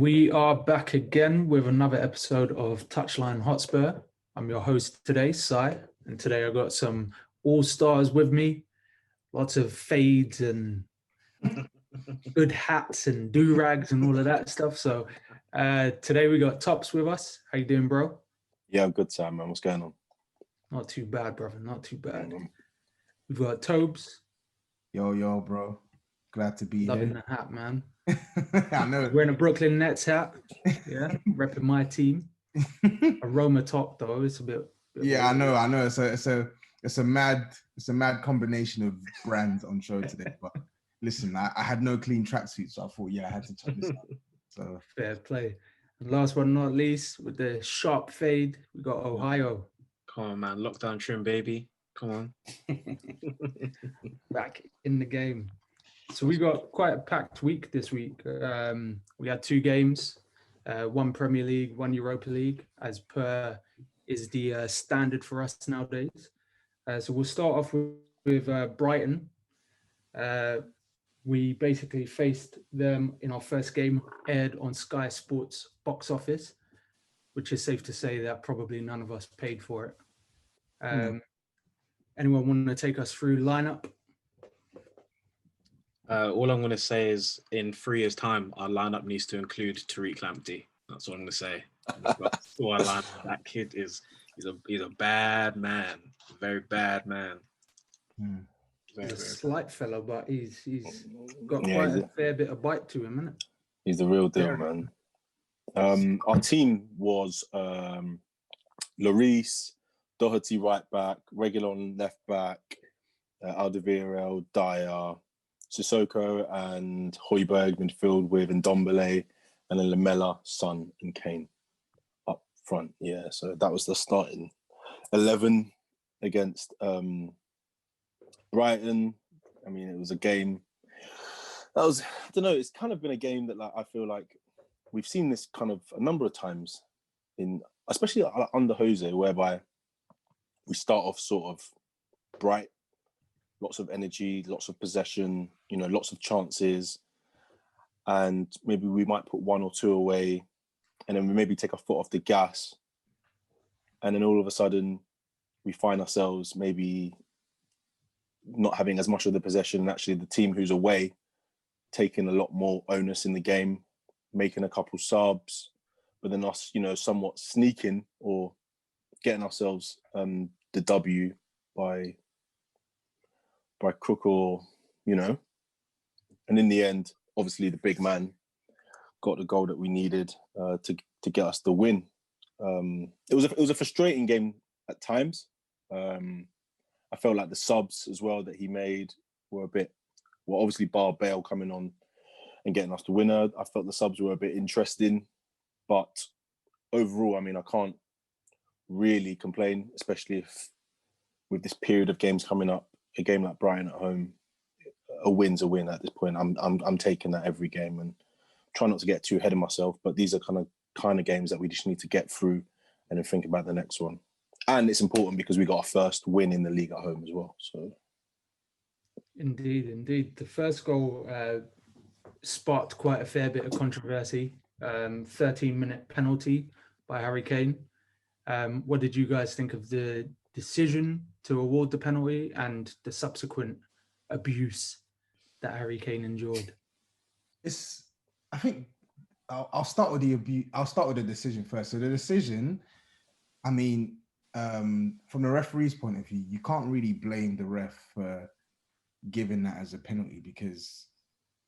We are back again with another episode of Touchline Hotspur. I'm your host today, Sai, and today I've got some all-stars with me, lots of fades and good hats and do-rags and all of that stuff. So today we got Tops with us. How you doing, bro? Yeah, I'm good, Sam, man. What's going on? Not too bad, brother. Not too bad. We've got Tobes. Yo, bro. Glad to be Loving here. the hat, man. I know. Wearing a Brooklyn Nets hat. Yeah, repping my team. Aroma top though. It's a bit yeah, I know. It's a mad combination of brands on show today. But listen, I had no clean tracksuit, so I thought, I had to check this out. So fair play. And last but not least, with the sharp fade, we got Ohio. Come on, man. Lockdown trim, baby. Come on. Back in the game. So we got quite a packed week this week. We had 2 games, one Premier League, one Europa League, as per is the standard for us nowadays. So we'll start off with Brighton. We basically faced them in our first game, aired on Sky Sports box office, which is safe to say that probably none of us paid for it. Anyone want to take us through lineup? All I'm going to say is in 3 years' time, our lineup needs to include Tariq Lamptey. That's all I'm going to say. That kid he's a bad man, a very bad man. He's a slight fellow, but he's got quite a fair bit of bite to him, isn't it? He's the real deal, man. Our team was Lloris, Doherty right back, Reguilon left back, Alderweireld, Dyer, Sissoko and Højbjerg midfield with Ndombele, and then Lamela, Son and Kane up front. Yeah, so that was the starting 11 against Brighton. I mean, it was a game that was, I don't know, it's kind of been a game that I feel like we've seen this kind of a number of times especially under Jose, whereby we start off sort of bright, lots of energy, lots of possession, lots of chances. And maybe we might put 1 or 2 away and then we maybe take our foot off the gas. And then all of a sudden we find ourselves maybe not having as much of the possession. And actually the team who's away taking a lot more onus in the game, making a couple subs, but then us, somewhat sneaking or getting ourselves the W by crook or, and in the end, obviously the big man got the goal that we needed to get us the win. It was a frustrating game at times. I felt like the subs as well that he made were obviously bar Bale coming on and getting us the winner. I felt the subs were a bit interesting, but overall, I mean, I can't really complain, especially if with this period of games coming up, a game like Brighton at home, a win's a win at this point. I'm taking that every game and try not to get too ahead of myself. But these are kind of games that we just need to get through and then think about the next one. And it's important because we got our first win in the league at home as well. So, indeed, the first goal sparked quite a fair bit of controversy. 13-minute penalty by Harry Kane. What did you guys think of the decision to award the penalty and the subsequent abuse that Harry Kane endured? I think I'll start with the abuse. I'll start with the decision first. So the decision, I mean, from the referee's point of view, you can't really blame the ref for giving that as a penalty because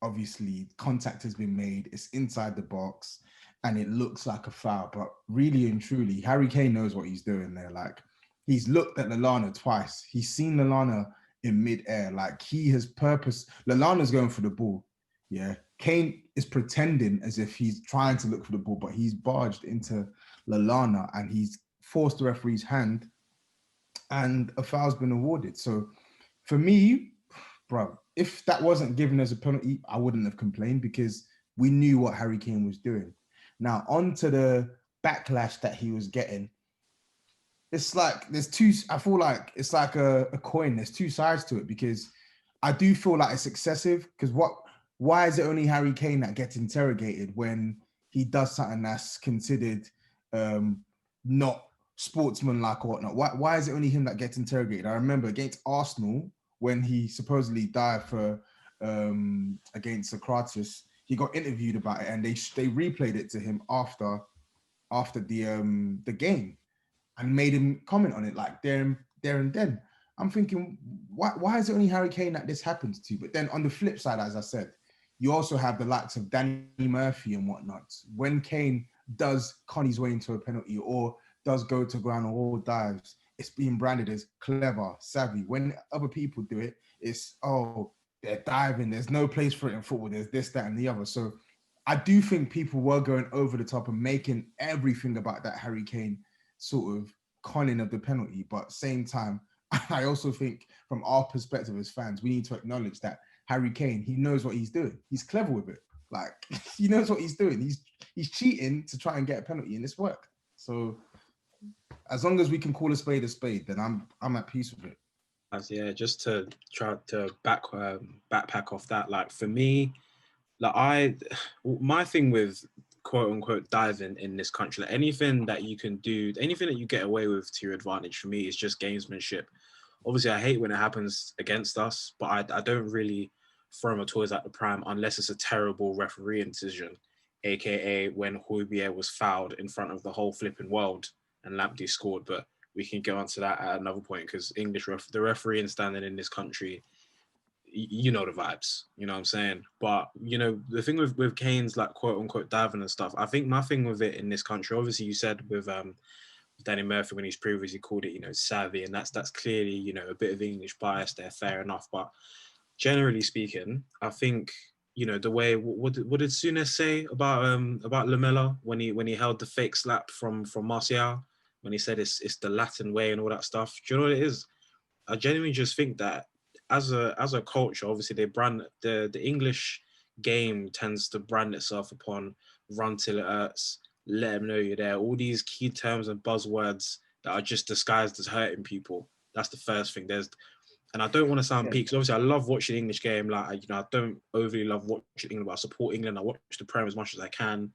obviously contact has been made, it's inside the box and it looks like a foul, but really and truly, Harry Kane knows what he's doing there. Like, he's looked at Lallana twice. He's seen Lallana in mid-air. Like, he has purpose. Lallana's going for the ball. Yeah. Kane is pretending as if he's trying to look for the ball, but he's barged into Lallana and he's forced the referee's hand and a foul's been awarded. So for me, bro, if that wasn't given as a penalty, I wouldn't have complained because we knew what Harry Kane was doing. Now, on to the backlash that he was getting. It's like I feel like it's like a coin. There's 2 sides to it because I do feel like it's excessive because why is it only Harry Kane that gets interrogated when he does something that's considered not sportsmanlike or whatnot. Why is it only him that gets interrogated? I remember against Arsenal when he supposedly dived for against Socrates, he got interviewed about it, and they replayed it to him after the game and made him comment on it like there and then. I'm thinking, why is it only Harry Kane that this happens to? But then on the flip side, as I said, you also have the likes of Danny Murphy and whatnot. When Kane does con his way into a penalty or does go to ground or dives, it's being branded as clever, savvy. When other people do it, it's, oh, they're diving. There's no place for it in football. There's this, that, and the other. So I do think people were going over the top and making everything about that Harry Kane sort of conning of the penalty. But same time, I also think from our perspective as fans, we need to acknowledge that Harry Kane, he knows what he's doing. He's clever with it. Like, he knows what he's doing. He's cheating to try and get a penalty, and it's worked. So as long as we can call a spade, then I'm at peace with it. Yeah, just to try to backpack off that, like for me, like my thing with quote unquote diving in this country, like anything that you can do, anything that you get away with to your advantage, for me is just gamesmanship. Obviously, I hate when it happens against us, but I don't really throw my toys at the prime unless it's a terrible refereeing decision, aka when Højbjerg was fouled in front of the whole flipping world and Lamptey scored. But we can get onto that at another point, because the refereeing standing in this country, you know the vibes, you know what I'm saying? But, you know, the thing with Kane's like quote unquote diving and stuff, I think my thing with it in this country, obviously you said with Danny Murphy when he's previously called it, you know, savvy, and that's clearly, you know, a bit of English bias there, fair enough. But generally speaking, I think, you know, the way, what did Souness say about Lamela when he held the fake slap from Martial, when he said it's the Latin way and all that stuff? Do you know what it is? I genuinely just think that as a culture, obviously they brand the English game tends to brand itself upon run till it hurts, let them know you're there. All these key terms and buzzwords that are just disguised as hurting people. That's the first thing. And I don't want to sound peak, because obviously I love watching the English game. Like, you know, I don't overly love watching England, but I support England. I watch the Prem as much as I can.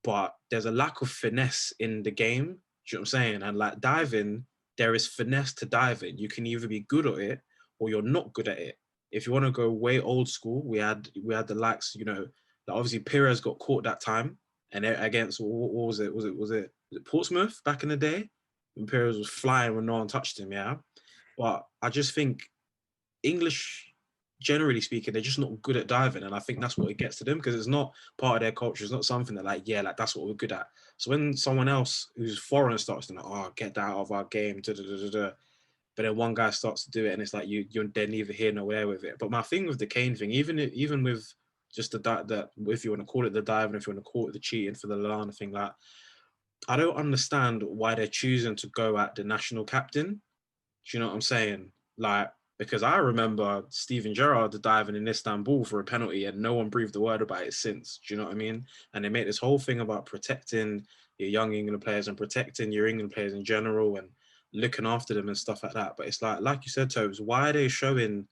But there's a lack of finesse in the game. Do you know what I'm saying? And like diving, there is finesse to diving. You can either be good at it or you're not good at it. If you want to go way old school, we had the likes, you know, like obviously Pires got caught that time, and against what was it? Was it Portsmouth back in the day when Pires was flying when no one touched him? Yeah, but I just think English, generally speaking, they're just not good at diving, and I think that's what it gets to them, because it's not part of their culture. It's not something that like that's what we're good at. So when someone else who's foreign starts to get that out of our game, but then one guy starts to do it, and it's like you're they're neither here nor there with it. But my thing with the Kane thing, even with just that, if you want to call it the diving, if you want to call it the cheating for the Lallana thing, like I don't understand why they're choosing to go at the national captain. Do you know what I'm saying? Like, because I remember Steven Gerrard diving in Istanbul for a penalty and no one breathed a word about it since. Do you know what I mean? And they make this whole thing about protecting your young England players and protecting your England players in general and looking after them and stuff like that. But it's like you said, Tobes, why are they showing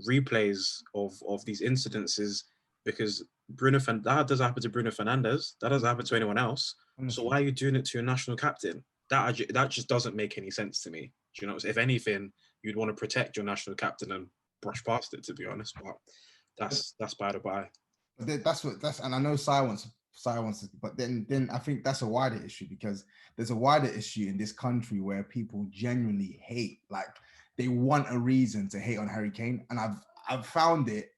replays of these incidences? Because that does happen to Bruno Fernandes. That doesn't happen to anyone else. So why are you doing it to your national captain? That just doesn't make any sense to me. Do you know? If anything, you'd want to protect your national captain and brush past it, to be honest. But that's by the by. And I know silence, but then I think that's a wider issue, because there's a wider issue in this country where people genuinely hate, like they want a reason to hate on Harry Kane, and I've found it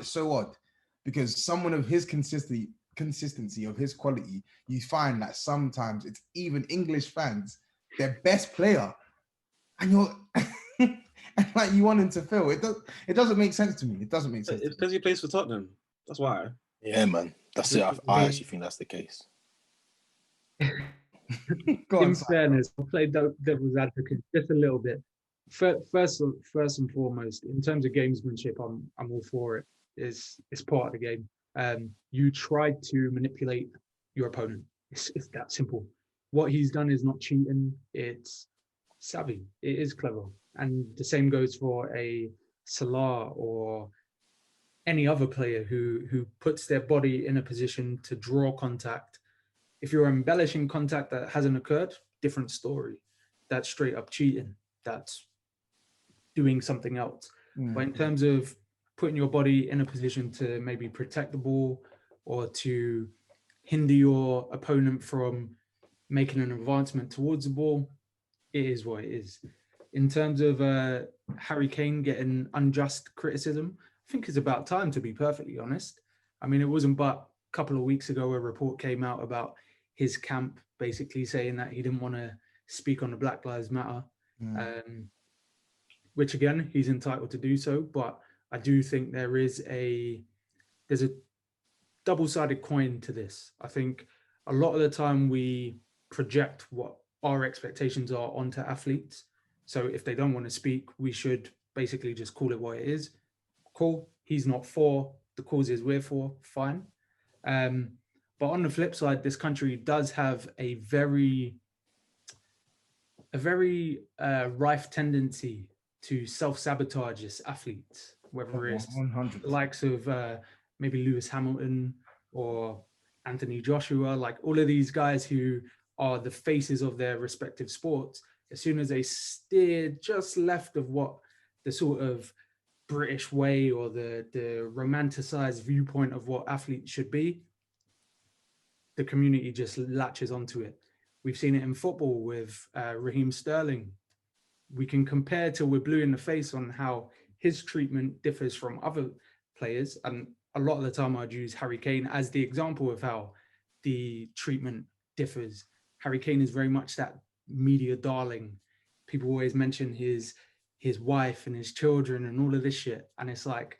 so odd, because someone of his consistency of his quality, you find that sometimes it's even English fans, their best player, and you're and like you want him to fail. It doesn't make sense to me. It doesn't make sense. It's because he plays for Tottenham. That's why. Yeah, man. That's it. I actually think that's the case. In fairness, I'll play devil's advocate just a little bit. First and foremost, in terms of gamesmanship, I'm all for it. It's part of the game. You try to manipulate your opponent. It's that simple. What he's done is not cheating. It's savvy. It is clever. And the same goes for a Salah or any other player who puts their body in a position to draw contact. If you're embellishing contact that hasn't occurred, different story. That's straight up cheating. That's doing something else. But in terms of putting your body in a position to maybe protect the ball or to hinder your opponent from making an advancement towards the ball, it is what it is. In terms of Harry Kane getting unjust criticism, I think it's about time, to be perfectly honest. I mean, it wasn't but a couple of weeks ago a report came out about his camp basically saying that he didn't want to speak on the Black Lives Matter, which again, he's entitled to do so. But I do think there's a double-sided coin to this. I think a lot of the time we project what our expectations are onto athletes. So if they don't want to speak, we should basically just call it what it is. Cool. He's not for the causes we're for. Fine. But on the flip side, this country does have a very rife tendency to self-sabotage its athletes, whether it's 100%. the likes of maybe Lewis Hamilton or Anthony Joshua, like all of these guys who are the faces of their respective sports. As soon as they steer just left of what the sort of British way or the romanticized viewpoint of what athletes should be, the community just latches onto it. We've seen it in football with Raheem Sterling. We can compare till we're blue in the face on how his treatment differs from other players. And a lot of the time I'd use Harry Kane as the example of how the treatment differs. Harry Kane is very much that media darling. People always mention his wife and his children and all of this shit. And it's like,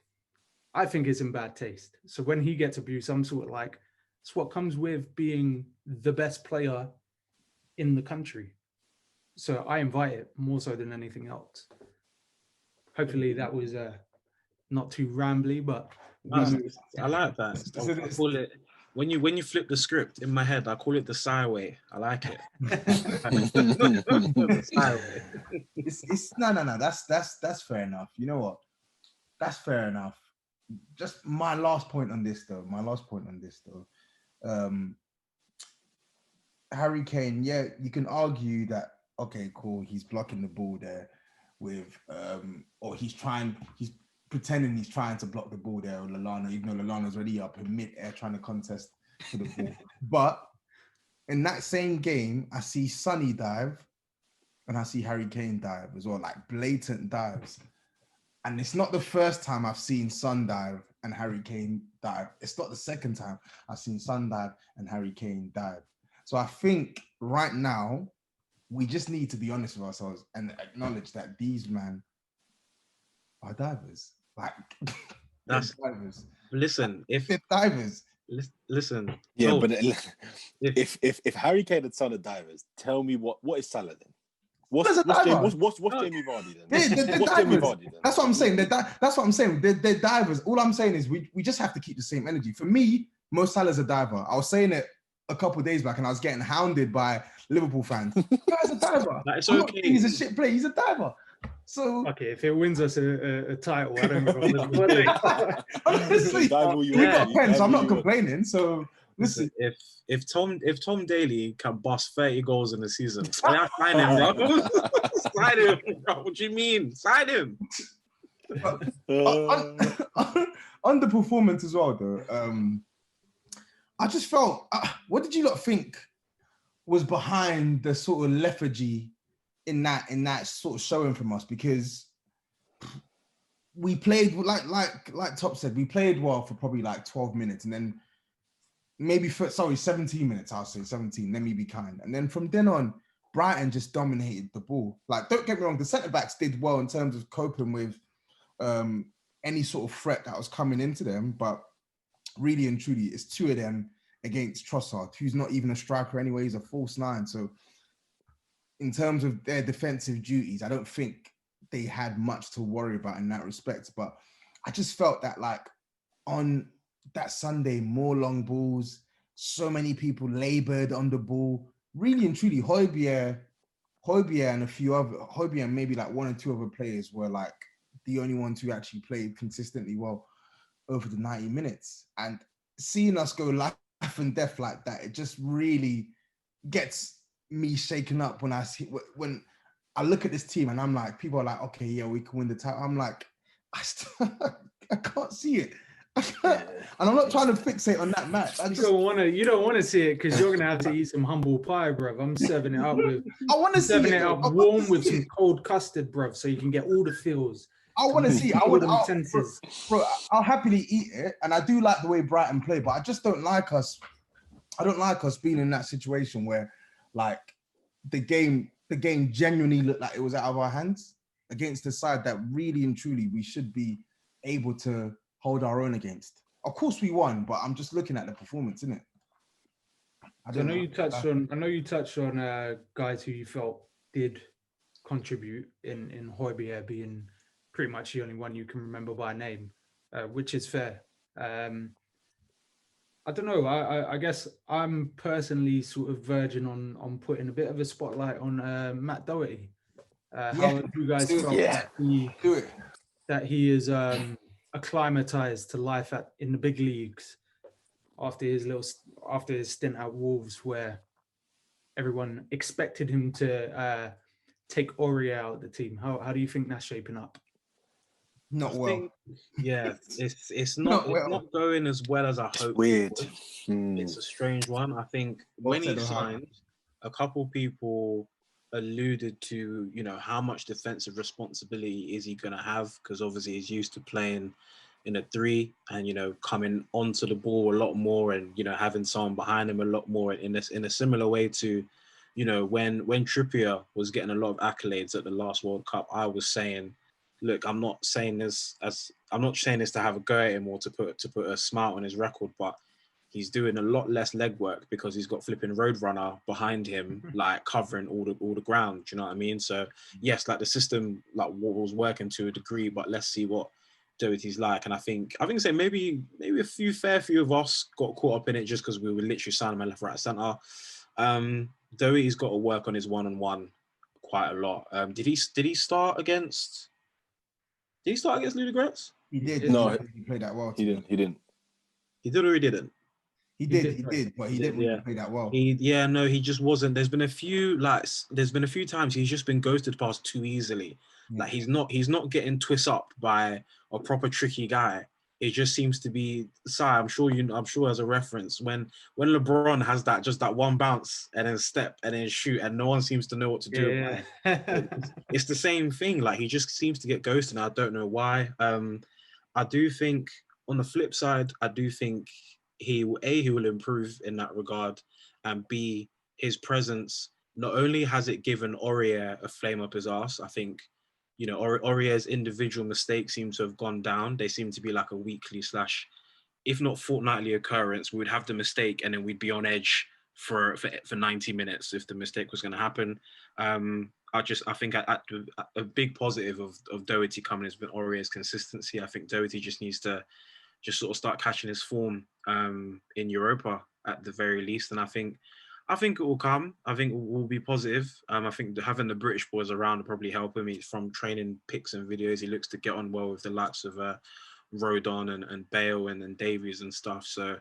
I think it's in bad taste. So when he gets abused, I'm sort of like, it's what comes with being the best player in the country. So I invite it more so than anything else. Hopefully that was not too rambly, but I like that. I call it, when you flip the script in my head, I call it the Psy way. I like it. The Psy way. It's no. That's fair enough. You know what? That's fair enough. Just my last point on this though. Harry Kane, yeah, you can argue that, okay, cool, he's blocking the ball there with or he's pretending he's trying to block the ball there with Lallana, even though Lallana's already up in mid-air trying to contest for the ball. But in that same game, I see Sonny dive and I see Harry Kane dive as well, like blatant dives. And it's not the first time I've seen Son dive and Harry Kane dive. It's not the second time I've seen Son dive and Harry Kane dive. So I think right now, we just need to be honest with ourselves and acknowledge that these men are divers. Like, that's divers. Listen, if they're divers. Listen. Yeah, no, but if Harry Kane and Son are divers, tell me what is Salah then? What's Jamie Vardy then? What's Jamie Vardy then? That's what I'm saying. That's what I'm saying. They're divers. All I'm saying is we just have to keep the same energy. For me, Mo Salah's a diver. I was saying it a couple of days back and I was getting hounded by Liverpool fans. Guy's a diver. It's okay. He's a shit player. He's a diver. So okay, if it wins us a title, I don't know. Honestly, we got a pen, so I'm not complaining. So listen, if Tom Daley can bust 30 goals in the season, sign him, bro. Sign him, bro. What do you mean? Sign him. On the performance as well, though. I just felt. What did you lot think was behind the sort of lethargy in that sort of showing from us? Because we played like Top said, we played well for probably like 12 minutes, and then maybe 17 minutes. I'll say 17. Let me be kind. And then from then on, Brighton just dominated the ball. Like, don't get me wrong, the centre backs did well in terms of coping with any sort of threat that was coming into them, but really and truly, it's two of them against Trossard, who's not even a striker anyway. He's a false nine. So in terms of their defensive duties, I don't think they had much to worry about in that respect. But I just felt that, like, on that Sunday, more long balls, so many people laboured on the ball. Really and truly, Højbjerg and a few other, Højbjerg and maybe like one or two other players were like the only ones who actually played consistently well. over the 90 minutes. And seeing us go life and death like that, it just really gets me shaken up when I look at this team and I'm like, people are like, okay, yeah, we can win the title. I'm like, I can't see it. And I'm not trying to fixate on that match. You don't want to see it because you're gonna have to eat some humble pie, bruv. I'm serving it up with. I want to see serving it. it up warm with some cold custard, bruv, so you can get all the feels. I want to see it. Senses. Bro, I'll happily eat it, and I do like the way Brighton play, but I just don't like us. I don't like us being in that situation where, like, the game genuinely looked like it was out of our hands against the side that really and truly we should be able to hold our own against. Of course we won, but I'm just looking at the performance, innit? I know you touched on guys who you felt did contribute in Højbjerg being pretty much the only one you can remember by name, which is fair. I don't know. I guess I'm personally sort of verging on putting a bit of a spotlight on Matt Doherty. How have you guys felt that he is acclimatized to life in the big leagues after his stint at Wolves, where everyone expected him to take Aurier out of the team? How do you think that's shaping up? It's not going as well as I hoped. Weird. It's a strange one. I think when he signed, a couple people alluded to, how much defensive responsibility is he going to have, because obviously he's used to playing in a 3 and coming onto the ball a lot more and having someone behind him a lot more in a similar way to when Trippier was getting a lot of accolades at the last World Cup. I was saying, look, I'm not saying this to have a go at him or to put a smile on his record, but he's doing a lot less legwork because he's got flipping Roadrunner behind him, like covering all the ground. Do you know what I mean? So yes, like the system was working to a degree, but let's see what Doherty's like. And I think say maybe a fair few of us got caught up in it just because we were literally signing him left, right, centre. Doherty's got to work on his one-on-one quite a lot. Did he start against? Did he start against Ludogorets? He did. No, he played that well. He didn't. He did or he didn't? He did, but he didn't really play that well. He just wasn't. There's been a few times he's just been ghosted past too easily. Yeah. Like he's not getting twist up by a proper tricky guy. It just seems to be. I'm sure as a reference, when LeBron has that one bounce and then step and then shoot and no one seems to know what to do. Yeah. It's the same thing. Like he just seems to get ghosted and I don't know why. I do think on the flip side, I do think he will improve in that regard, and B, his presence, not only has it given Aurier a flame up his ass, I think, Aurier's individual mistakes seem to have gone down. They seem to be like a weekly / if not fortnightly occurrence. We would have the mistake and then we'd be on edge for 90 minutes if the mistake was going to happen. I think a big positive of Doherty coming has been Aurier's consistency. I think Doherty just needs to just sort of start catching his form in Europa at the very least. And I think it will come. I think it will be positive. I think having the British boys around will probably help him. He's from training pics and videos. He looks to get on well with the likes of Rodon and Bale and Davies and stuff. So,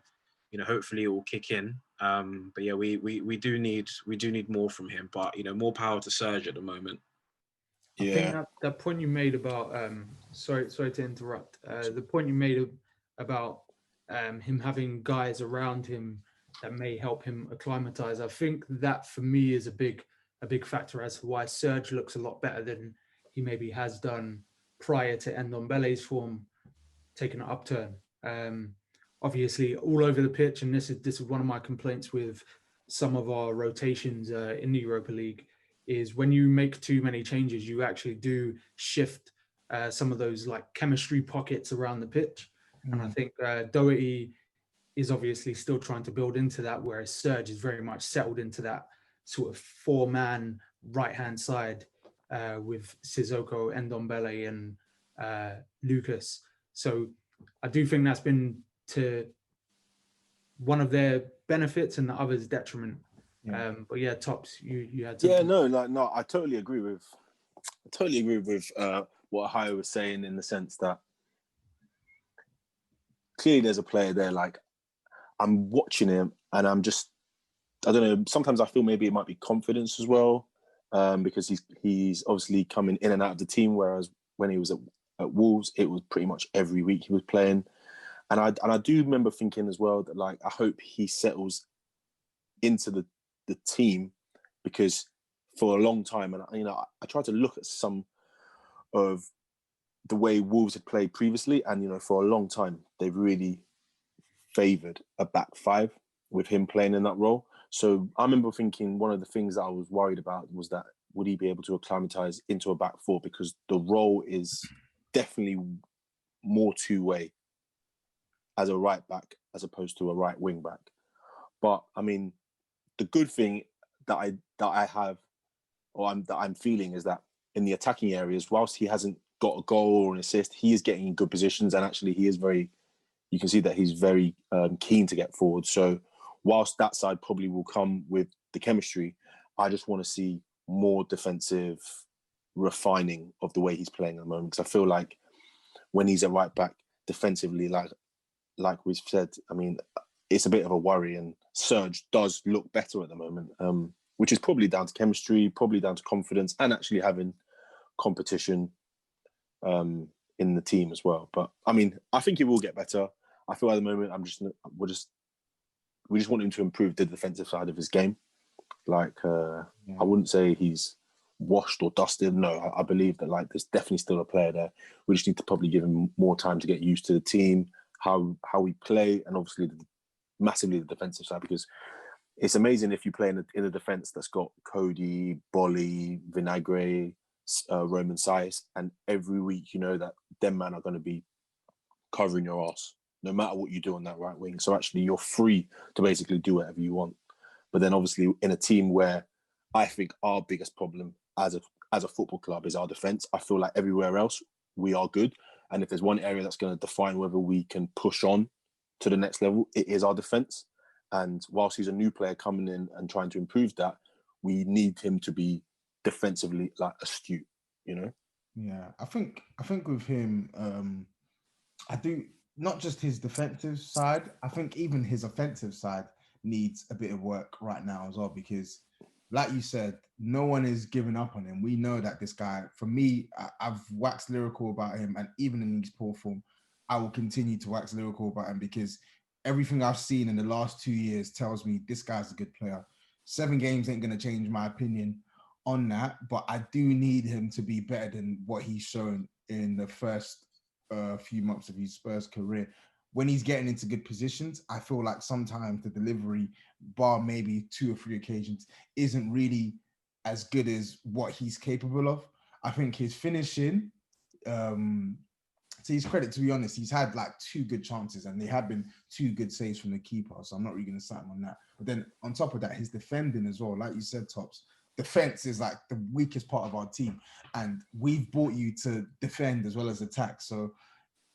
hopefully it will kick in. But yeah, we do need more from him. But more power to Serge at the moment. I think that point you made about sorry to interrupt. The point you made about him having guys around him that may help him acclimatize. I think that for me is a big factor as to why Serge looks a lot better than he maybe has done prior to Ndombele's form taking an upturn. Obviously, all over the pitch, and this is one of my complaints with some of our rotations in the Europa League, is when you make too many changes, you actually do shift some of those like chemistry pockets around the pitch. And I think Doherty is obviously still trying to build into that, whereas Serge is very much settled into that sort of 4-man right-hand side with Sissoko, Ndombele and Lucas. So I do think that's been to one of their benefits and the other's detriment. Yeah. But yeah, Tops, you had something. No, I totally agree with what Ohio was saying, in the sense that clearly there's a player there. Like, I'm watching him and I don't know, sometimes I feel maybe it might be confidence as well, because he's obviously coming in and out of the team, whereas when he was at Wolves, it was pretty much every week he was playing. And I do remember thinking as well that, like, I hope he settles into the team, because for a long time, and I tried to look at some of the way Wolves had played previously, and for a long time they've really favoured a back five with him playing in that role. So I remember thinking one of the things that I was worried about was that would he be able to acclimatise into a back four, because the role is definitely more two-way as a right back as opposed to a right wing back. But I mean, the good thing that I have, or that I'm feeling, is that in the attacking areas, whilst he hasn't got a goal or an assist, he is getting in good positions, and actually he is you can see that he's very keen to get forward. So whilst that side probably will come with the chemistry, I just want to see more defensive refining of the way he's playing at the moment, because I feel like when he's a right back defensively, like we've said, I mean, it's a bit of a worry, and Serge does look better at the moment, which is probably down to chemistry, probably down to confidence, and actually having competition in the team as well. But I mean, I think it will get better. I feel at the moment we just want him to improve the defensive side of his game. Like, I wouldn't say he's washed or dusted. No, I believe that, like, there's definitely still a player there. We just need to probably give him more time to get used to the team, how we play, and obviously massively the defensive side, because it's amazing if you play in a defence that's got Cody, Bolly, Vinagre, Roman Saiz, and every week you know that them man are going to be covering your ass no matter what you do on that right wing. So actually you're free to basically do whatever you want. But then obviously in a team where I think our biggest problem as a football club is our defence, I feel like everywhere else we are good. And if there's one area that's going to define whether we can push on to the next level, it is our defence. And whilst he's a new player coming in and trying to improve that, we need him to be defensively, like, astute, Yeah, I think with him, I do, not just his defensive side, I think even his offensive side needs a bit of work right now as well, because like you said, no one is giving up on him. We know that this guy, for me, I've waxed lyrical about him, and even in his poor form, I will continue to wax lyrical about him, because everything I've seen in the last 2 years tells me this guy's a good player. 7 games ain't going to change my opinion on that, but I do need him to be better than what he's shown in the first few months of his Spurs career. When he's getting into good positions, I feel like sometimes the delivery, bar maybe 2 or 3 occasions, isn't really as good as what he's capable of. I think his finishing, to his credit, to be honest, he's had like 2 good chances, and they have been 2 good saves from the keeper. So I'm not really going to cite him on that. But then on top of that, his defending as well, like you said, Tops, defense is like the weakest part of our team, and we've brought you to defend as well as attack. So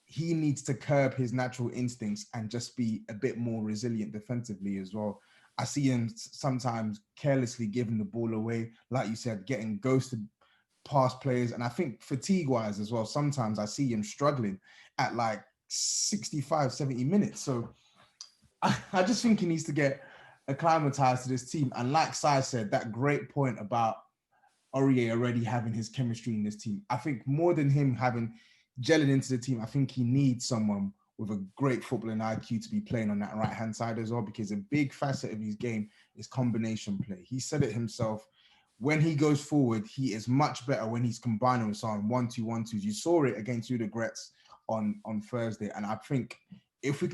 he needs to curb his natural instincts and just be a bit more resilient defensively as well. I see him sometimes carelessly giving the ball away, like you said, getting ghosted past players. And I think fatigue-wise as well, sometimes I see him struggling at like 65, 70 minutes. So I just think he needs to get acclimatized to this team. And like Sai said, that great point about Aurier already having his chemistry in this team. I think more than him having gelling into the team, I think he needs someone with a great footballing IQ to be playing on that right-hand side as well, because a big facet of his game is combination play. He said it himself. When he goes forward, he is much better when he's combining with someone 1-2-1-2s. You saw it against Udo Gretz on Thursday. And I think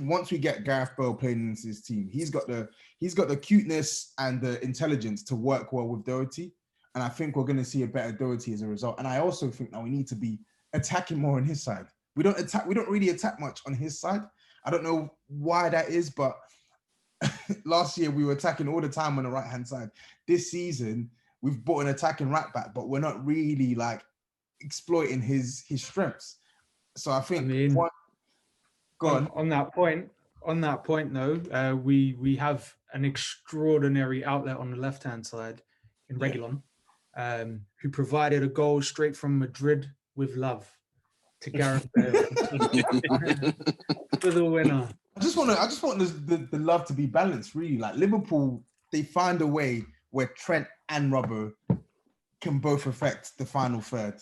once we get Gareth Bale playing into his team, he's got the cuteness and the intelligence to work well with Doherty. And I think we're going to see a better Doherty as a result. And I also think that we need to be attacking more on his side. We don't really attack much on his side. I don't know why that is, but last year we were attacking all the time on the right-hand side. This season, we've bought an attacking right back, but we're not really like exploiting his strengths. So I think on that point though, we have an extraordinary outlet on the left-hand side in Reguilon, who provided a goal straight from Madrid with love. to Gareth Bale for the winner. I just want the love to be balanced, really. Like Liverpool, they find a way where Trent and Robbo can both affect the final third.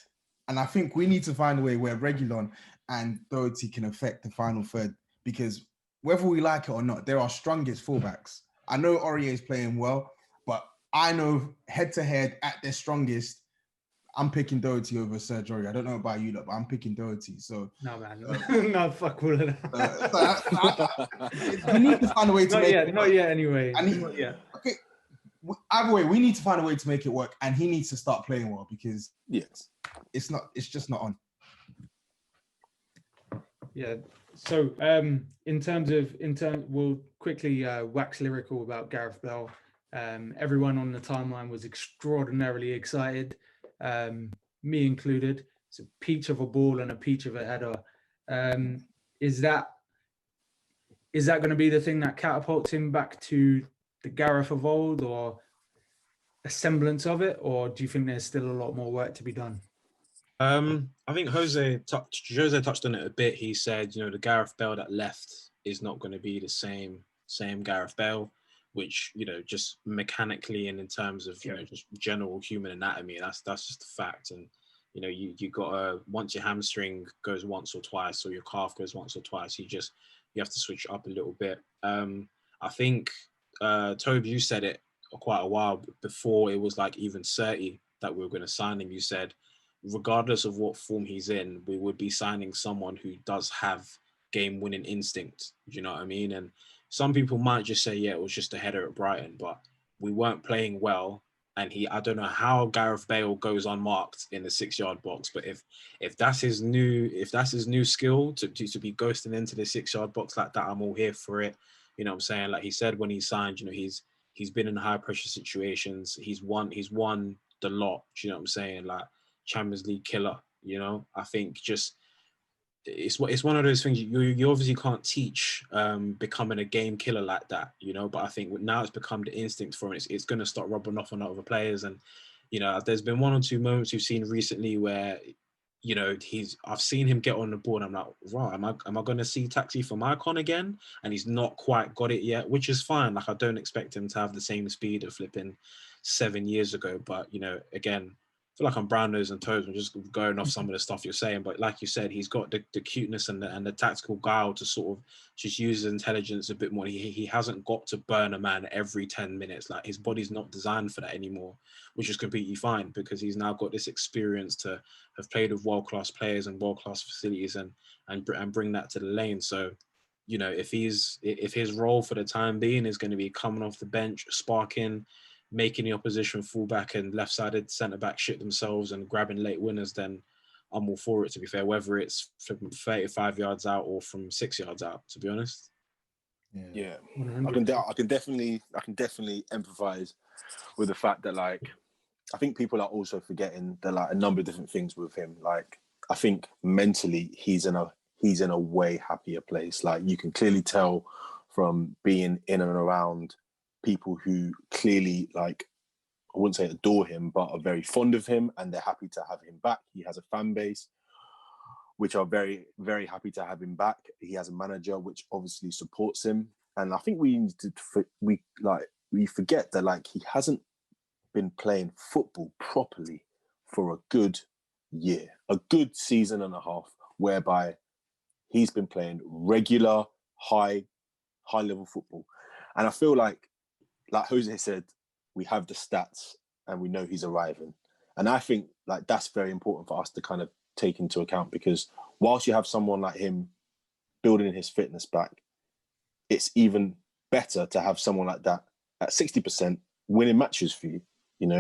And I think we need to find a way where Reguilon and Doherty can affect the final third, because whether we like it or not, they're our strongest fullbacks. I know Aurier is playing well, but I know head-to-head at their strongest, I'm picking Doherty over Serge Aurier. I don't know about you, but I'm picking Doherty. So no, man, no, fuck all of that. We need to find a way to make it not work. yet. Anyway, Okay. Either way, we need to find a way to make it work, and he needs to start playing well, because it's just not on. Yeah. So, we'll quickly wax lyrical about Gareth Bale. Everyone on the timeline was extraordinarily excited, me included. It's a peach of a ball and a peach of a header. Is that going to be the thing that catapults him back to the Gareth of old, or a semblance of it, or do you think there's still a lot more work to be done? I think Jose touched on it a bit. He said, the Gareth Bale that left is not going to be the same Gareth Bale, which, just mechanically and in terms of, just general human anatomy, that's just a fact. And, you got once your hamstring goes once or twice, or your calf goes once or twice, you have to switch up a little bit. I think, Toby, you said it quite a while before it was like even 30 that we were going to sign him. You said, regardless of what form he's in, we would be signing someone who does have game-winning instinct. Do you know what I mean? And some people might just say, it was just a header at Brighton, but we weren't playing well. And I don't know how Gareth Bale goes unmarked in the 6-yard box, but if that's his new skill to be ghosting into the 6-yard box like that, I'm all here for it. You know what I'm saying? Like he said when he signed, he's been in high pressure situations. He's won the lot. Do you know what I'm saying? Like Champions League killer. I think just it's one of those things you obviously can't teach becoming a game killer like that, but I think now it's become the instinct for him. It's going to start rubbing off on other players. And there's been one or two moments we've seen recently where I've seen him get on the board and I'm like, right, am I going to see Taxi from Icon again? And he's not quite got it yet, which is fine. Like I don't expect him to have the same speed of flipping 7 years ago, but again, I feel like I'm brown nose and toes. I'm just going off some of the stuff you're saying, but like you said, he's got the cuteness and the tactical guile to sort of just use his intelligence a bit more. He hasn't got to burn a man every 10 minutes. Like his body's not designed for that anymore, which is completely fine because he's now got this experience to have played with world-class players and world-class facilities and bring that to the lane. So, if his role for the time being is going to be coming off the bench, sparking, making the opposition fullback and left-sided centre-back shit themselves and grabbing late winners, then I'm all for it, to be fair, whether it's from 35 yards out or from 6 yards out, to be honest. Yeah. I can definitely empathize with the fact that, like, I think people are also forgetting that, like, a number of different things with him. Like, I think mentally he's in a way happier place. Like, you can clearly tell from being in and around people who clearly, like, I wouldn't say adore him, but are very fond of him and they're happy to have him back. He has a fan base which are very, very happy to have him back. He has a manager which obviously supports him. And I think we forget that, like, he hasn't been playing football properly for a good year, a good season and a half, whereby he's been playing regular, high level football. And I feel like Jose said, we have the stats and we know he's arriving. And I think, like, that's very important for us to kind of take into account, because whilst you have someone like him building his fitness back, it's even better to have someone like that at 60% winning matches for you,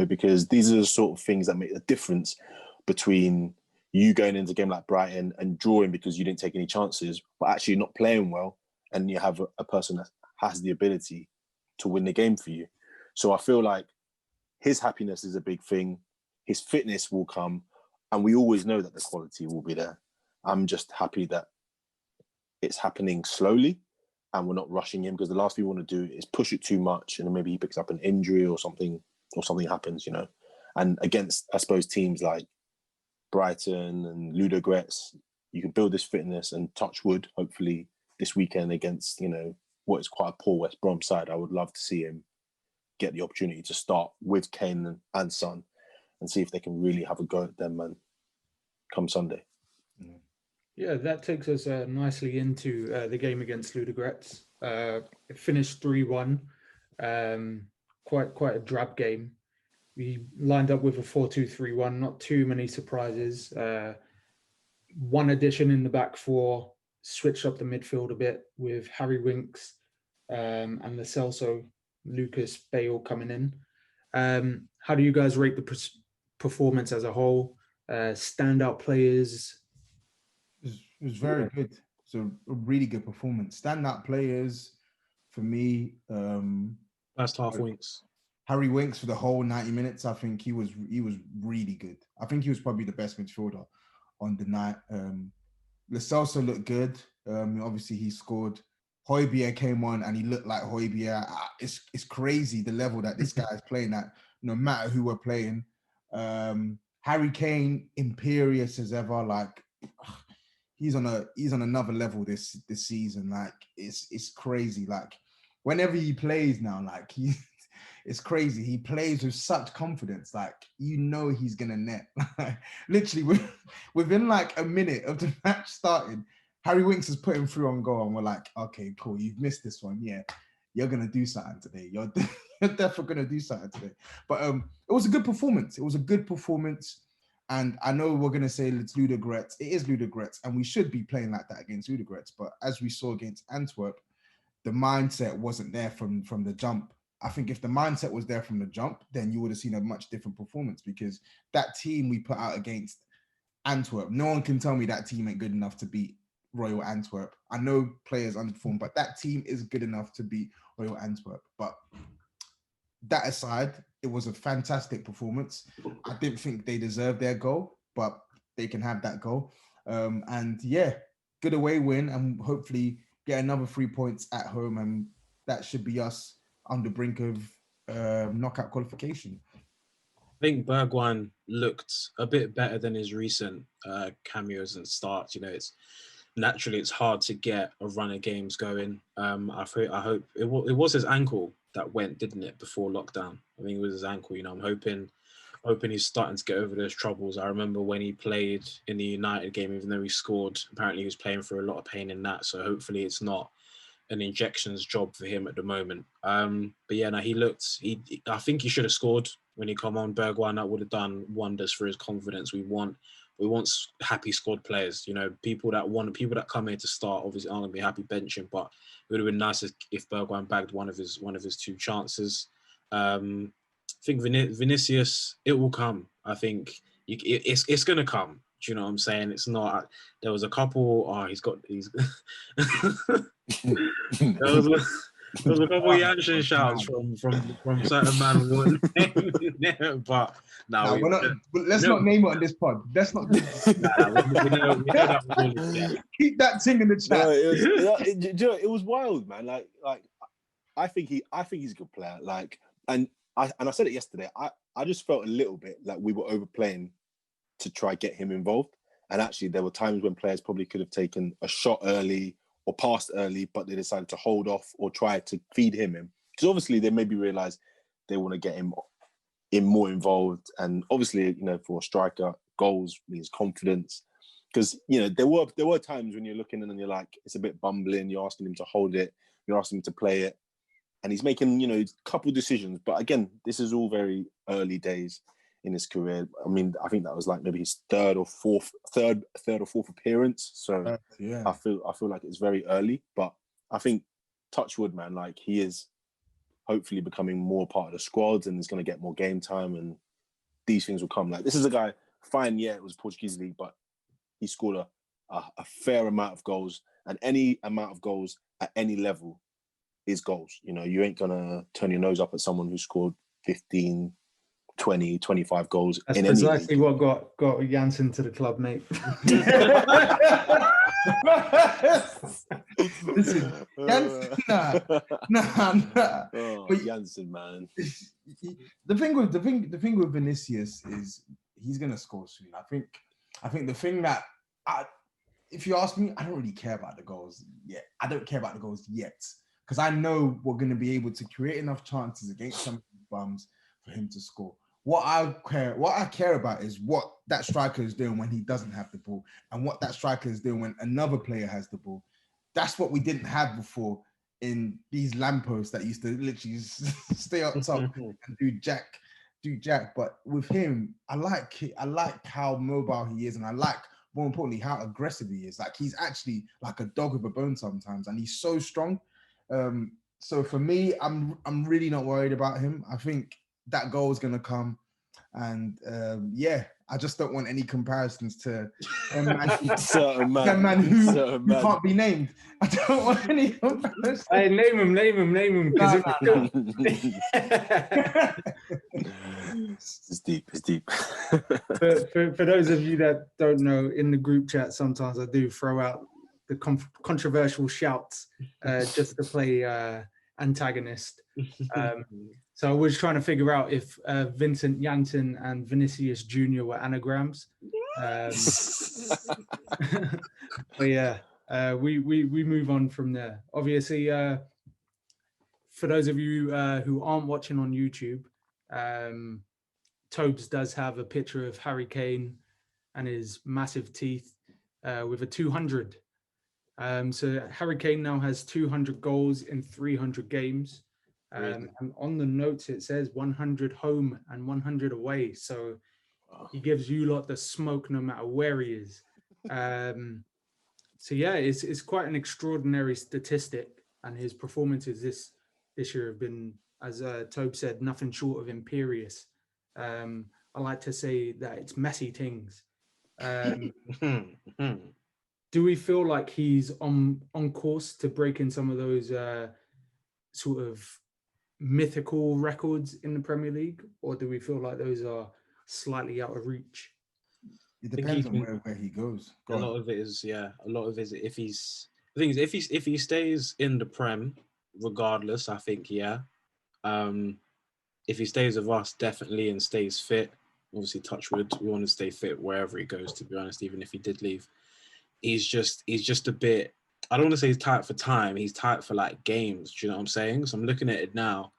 because these are the sort of things that make the difference between you going into a game like Brighton and drawing because you didn't take any chances, but actually not playing well, and you have a person that has the ability to win the game for you. So I feel like his happiness is a big thing. His fitness will come, and we always know that the quality will be there. I'm just happy that it's happening slowly and we're not rushing him, because the last thing we want to do is push it too much and then maybe he picks up an injury or something happens, And against, I suppose, teams like Brighton and Ludogorets, you can build this fitness and touch wood, hopefully this weekend against, what is quite a poor West Brom side. I would love to see him get the opportunity to start with Kane and Son and see if they can really have a go at them, man, come Sunday. Yeah, that takes us nicely into the game against Ludogorets. It finished 3-1. Quite a drab game. We lined up with a 4-2-3-1, not too many surprises. One addition in the back four, switched up the midfield a bit with Harry Winks and the Celso, Lucas Bale coming in. How do you guys rate the performance as a whole? Standout players? It was very good. It's a really good performance. Standout players for me. First half Winks. Harry Winks for the whole 90 minutes. I think he was really good. I think he was probably the best midfielder on the night. Lo Celso looked good. Obviously he scored. Højbjerg came on and he looked like Højbjerg. It's crazy the level that this guy is playing at, no matter who we're playing. Harry Kane, imperious as ever. Like he's on another level this season. Like it's crazy. Like whenever he plays now, like it's crazy. He plays with such confidence. Like he's gonna net. Literally within like a minute of the match starting, Harry Winks is putting through on goal, and we're like, okay, cool. You've missed this one. Yeah, you're gonna do something today. You're definitely gonna do something today. But it was a good performance. It was a good performance. And I know we're going to say it's Ludogorets. It is Ludogorets, and we should be playing like that against Ludogorets. But as we saw against Antwerp, the mindset wasn't there from the jump. I think if the mindset was there from the jump, then you would have seen a much different performance, because that team we put out against Antwerp, no one can tell me that team ain't good enough to beat Royal Antwerp. I know players underperform, but that team is good enough to beat Royal Antwerp. But that aside, it was a fantastic performance. I didn't think they deserved their goal, but they can have that goal. And yeah, good away win, and hopefully get another 3 points at home, and that should be us on the brink of knockout qualification. I think Bergwijn looked a bit better than his recent cameos and starts. It's hard to get a run of games going. I hope it was his ankle that went, didn't it, before lockdown? I think it was his ankle. I'm hoping he's starting to get over those troubles. I remember when he played in the United game, even though he scored, apparently he was playing for a lot of pain in that. So hopefully it's not an injections job for him at the moment. But yeah, no, I think he should have scored when he come on. Bergwijn, that would have done wonders for his confidence. We want happy squad players. People that come here to start obviously aren't gonna be happy benching, but it would have been nice if Bergwijn bagged one of his two chances. I think Vinicius, it will come. I think it's gonna come. Do you know what I'm saying? It's not. There was a couple. There was a couple of Janssen shouts from certain man, but let's not name it on this pod. Let's not. We know that was really, keep that thing in the chat. No, it was wild, man. Like I think he's a good player. Like, and I said it yesterday. I just felt a little bit like we were overplaying to try get him involved. And actually, there were times when players probably could have taken a shot early or passed early, but they decided to hold off or try to feed him in. Because obviously they maybe realised they want to get him more involved. And obviously, for a striker, goals means confidence. Because, there were times when you're looking and you're like, it's a bit bumbling, you're asking him to hold it, you're asking him to play it. And he's making, a couple of decisions. But again, this is all very early days in his career. I mean, I think that was like maybe his third or fourth appearance. So yeah. I feel like it's very early, but I think touch wood, man, like he is hopefully becoming more part of the squad and is going to get more game time, and these things will come. Like, this is a guy, fine, yeah, it was Portuguese league, but he scored a fair amount of goals, and any amount of goals at any level is goals. You ain't going to turn your nose up at someone who scored 15, 20, 25 goals. That's precisely what got Janssen to the club, mate. Listen, Janssen, nah. Oh, Janssen, man. The thing with Vinicius is he's gonna score soon. I think the thing that if you ask me, I don't really care about the goals yet. I don't care about the goals yet because I know we're going to be able to create enough chances against some of the bums for him to score. What I care about is what that striker is doing when he doesn't have the ball and what that striker is doing when another player has the ball. That's what we didn't have before in these lampposts that used to literally stay up top and do jack. But with him, I like how mobile he is, and I like, more importantly, how aggressive he is. Like, he's actually like a dog with a bone sometimes, and he's so strong. So for me, I'm really not worried about him. I think that goal is going to come, and I just don't want any comparisons to certain man who can't be named. I don't want any comparisons. Hey, name him. No. It's deep. For those of you that don't know, in the group chat, sometimes I do throw out the controversial shouts just to play antagonist. So I was trying to figure out if Vincent Janssen and Vinicius Jr. were anagrams. But yeah, we move on from there. Obviously, for those of you who aren't watching on YouTube, Tobes does have a picture of Harry Kane and his massive teeth with a 200. So Harry Kane now has 200 goals in 300 games. And on the notes, it says 100 home and 100 away. So he gives you lot the smoke no matter where he is. So yeah, it's quite an extraordinary statistic. And his performances this year have been, as Tobe said, nothing short of imperious. I like to say that it's messy things. Do we feel like he's on course to break in some of those sort of mythical records in the Premier League, or do we feel like those are slightly out of reach? It depends on where he goes. A lot of it is if he stays in the Prem, regardless, I think if he stays with us, definitely, and stays fit, obviously touch wood, we want to stay fit wherever he goes, to be honest, even if he did leave. He's just a bit, I don't want to say he's tight for time, he's tight for like games, do you know what I'm saying? So I'm looking at it now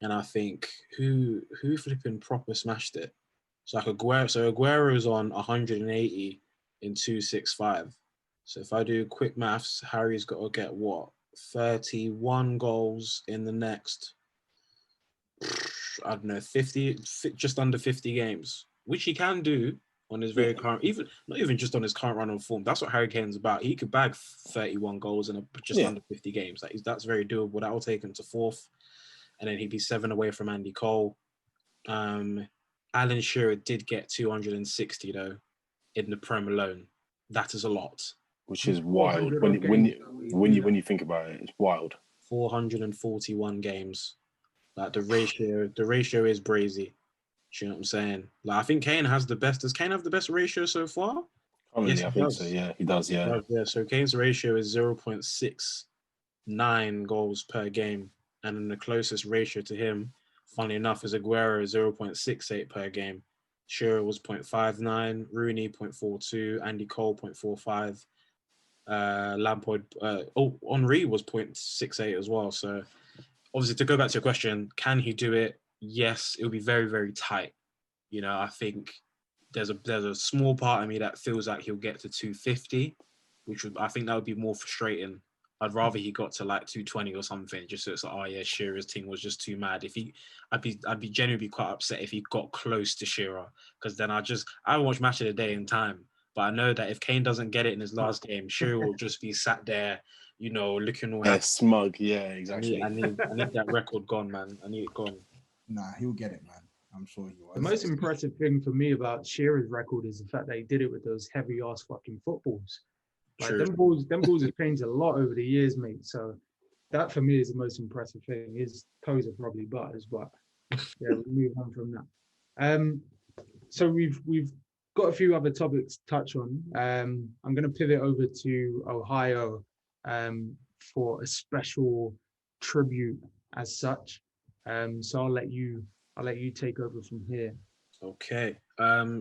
and I think who flipping proper smashed it? So like Aguero's on 180 in 265. So if I do quick maths, Harry's got to get what? 31 goals in the next, I don't know, 50, just under 50 games, which he can do on his very current, not even just on his current run of form. That's what Harry Kane's about. He could bag 31 goals in just under 50 games. That's very doable. That will take him to fourth, and then he'd be 7 away from Andy Cole. Alan Shearer did get 260 though in the Prem alone. That is a lot. Which is wild when you think about it. It's wild. 441 games. Like the ratio is brazy. Do you know what I'm saying? Like I think Kane has the best. Does Kane have the best ratio so far? Yes, I think so. Yeah, he does. Yeah. So Kane's ratio is 0.69 goals per game, and then the closest ratio to him, funny enough, is Aguero 0.68 per game. Shearer was 0.59, Rooney 0.42, Andy Cole 0.45. Lampard, Henry was 0.68 as well. So obviously, to go back to your question, can he do it? Yes, it will be very, very tight. You know, I think there's a small part of me that feels like he'll get to 250, I think that would be more frustrating. I'd rather he got to like 220 or something, just so it's like, oh yeah, Shearer's team was just too mad. I'd be genuinely quite upset if he got close to Shearer, because then I watch Match of the Day in time. But I know that if Kane doesn't get it in his last game, Shearer will just be sat there, you know, looking all happy. Smug. Yeah, exactly. I need that record gone, man. I need it gone. Nah, he'll get it, man. I'm sure he will. The most impressive thing for me about Shearer's record is the fact that he did it with those heavy ass fucking footballs. Like them balls have changed a lot over the years, mate. So that for me is the most impressive thing. His toes are probably butters, but yeah, we'll move on from that. So we've got a few other topics to touch on. I'm going to pivot over to Ohio for a special tribute as such. So I'll let you take over from here. Okay.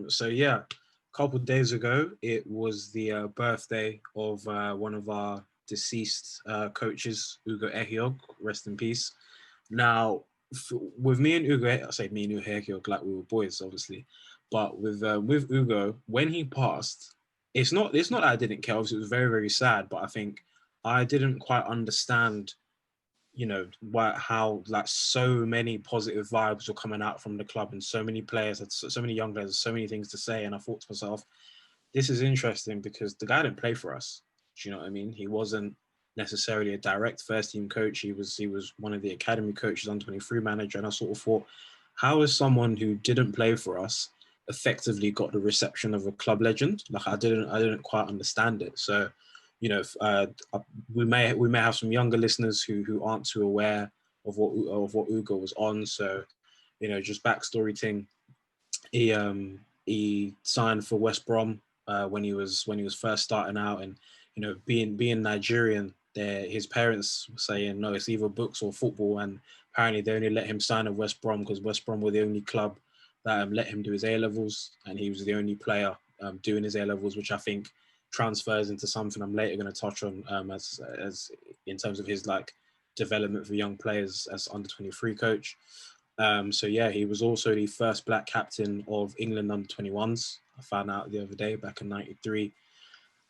So yeah, couple of days ago, it was the birthday of one of our deceased coaches, Ugo Ehiogu, rest in peace. Now, with me and Ugo, I say me and Ugo Ehiogu like we were boys, obviously, but with Ugo, when he passed, it's not that I didn't care. Obviously, it was very, very sad, but I think I didn't quite understand, how like so many positive vibes were coming out from the club, and so many players had so many young players, so many things to say. And I thought to myself, this is interesting because the guy didn't play for us. Do you know what I mean? He wasn't necessarily a direct first team coach. He was one of the academy coaches, under 23 manager. And I sort of thought, how is someone who didn't play for us effectively got the reception of a club legend? Like I didn't quite understand it. So, we may have some younger listeners who aren't too aware of what Ugo was on. So, just backstory thing. He signed for West Brom when he was first starting out, and being Nigerian, his parents were saying no, it's either books or football, and apparently they only let him sign at West Brom because West Brom were the only club that let him do his A levels, and he was the only player doing his A levels, which I think transfers into something I'm later going to touch on as in terms of his like development for young players as under 23 coach. So yeah, he was also the first black captain of England under 21s. I found out the other day back in '93.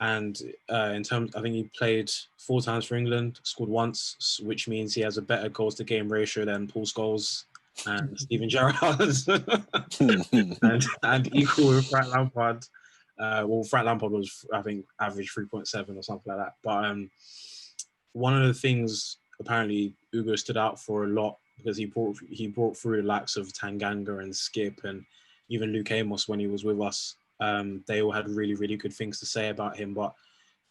And in terms, I think he played 4 times for England, scored once, which means he has a better goals to game ratio than Paul Scholes and Steven Gerrard, and equal with Frank Lampard. Frank Lampard was, I think, average 3.7 or something like that. But one of the things apparently Ugo stood out for a lot because he brought through the likes of Tanganga and Skip and even Luke Amos when he was with us. They all had really, really good things to say about him. But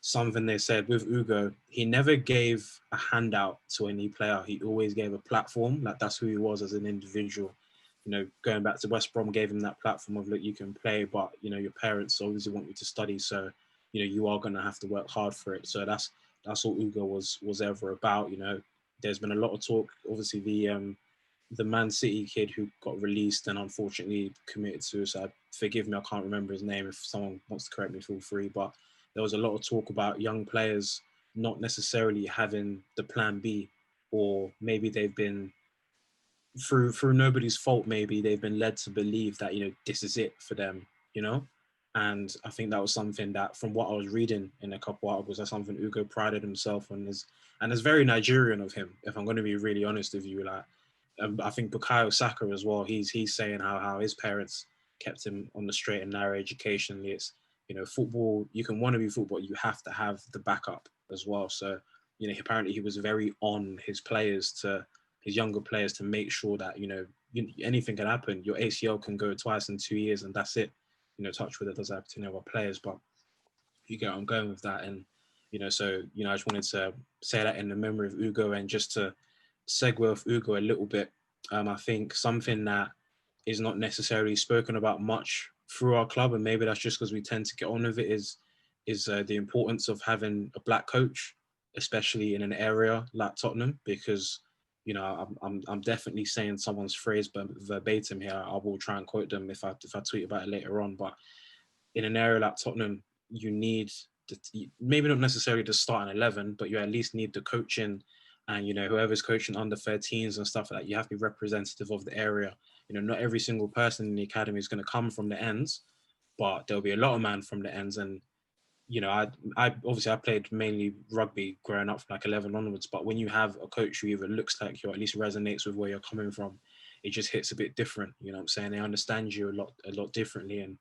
something they said with Ugo, he never gave a handout to any player. He always gave a platform. Like that's who he was as an individual. Going back to West Brom gave him that platform of, look, you can play, but, your parents obviously want you to study. So, you are going to have to work hard for it. So that's all Ugo was ever about. There's been a lot of talk, obviously the Man City kid who got released and unfortunately committed suicide. Forgive me, I can't remember his name. If someone wants to correct me, feel free. But there was a lot of talk about young players not necessarily having the plan B, or maybe they've been through nobody's fault. Maybe they've been led to believe that this is it for them. And I think that was something that, from what I was reading in a couple of articles, that's something Ugo prided himself on. And it's very Nigerian of him, if I'm going to be really honest with you. Like, I think Bukayo Saka as well, he's saying how his parents kept him on the straight and narrow educationally. It's, football, you can want to be football, you have to have the backup as well. So, apparently he was very on his younger players to make sure that, anything can happen. Your ACL can go twice in 2 years and that's it. Touch with it does happen to other players, but you get where I'm going with that. And, so, I just wanted to say that in the memory of Ugo, and just to segue with Ugo a little bit. I think something that is not necessarily spoken about much through our club, and maybe that's just because we tend to get on with it, is the importance of having a black coach, especially in an area like Tottenham, because I'm definitely saying someone's phrase verbatim here. I will try and quote them if I tweet about it later on. But in an area like Tottenham, you need maybe not necessarily the starting 11, but you at least need the coaching, and whoever's coaching under 13s and stuff like that. You have to be representative of the area. Not every single person in the academy is going to come from the ends, but there'll be a lot of man from the ends. And I obviously I played mainly rugby growing up from like 11 onwards, but when you have a coach who either looks like you or at least resonates with where you're coming from, it just hits a bit different. You know what I'm saying? They understand you a lot differently. And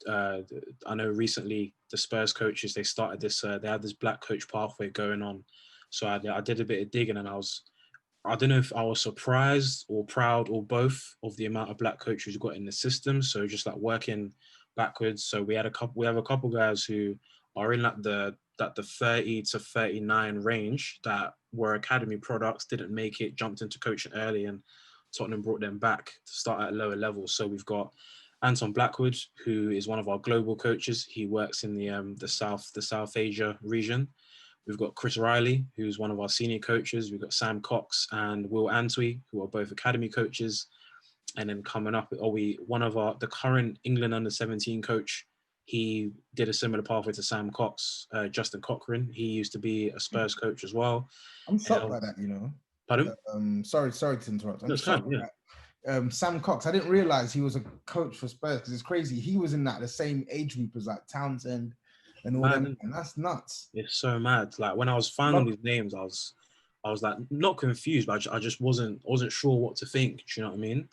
I know recently the Spurs coaches, they started this they had this black coach pathway going on. So I did a bit of digging, and I don't know if I was surprised or proud or both of the amount of black coaches you got in the system. So just like working backwards. So we have a couple guys who are in like the 30 to 39 range that were academy products, didn't make it, jumped into coaching early, and Tottenham brought them back to start at lower levels. So we've got Anton Blackwood, who is one of our global coaches. He works in the South Asia region. We've got Chris Riley, who's one of our senior coaches. We've got Sam Cox and Will Antwi, who are both academy coaches. And then coming up, the current England under-17 coach, he did a similar pathway to Sam Cox, Justin Cochrane. He used to be a Spurs coach as well. I'm shocked by that, you know. Pardon? Sorry to interrupt. I'm shocked yeah. by that. Sam Cox, I didn't realize he was a coach for Spurs, because it's crazy. He was in the same age group as like Townsend and all them, and that's nuts. It's so mad. Like when I was finding these names, I was like not confused, but I just wasn't sure what to think. Do you know what I mean?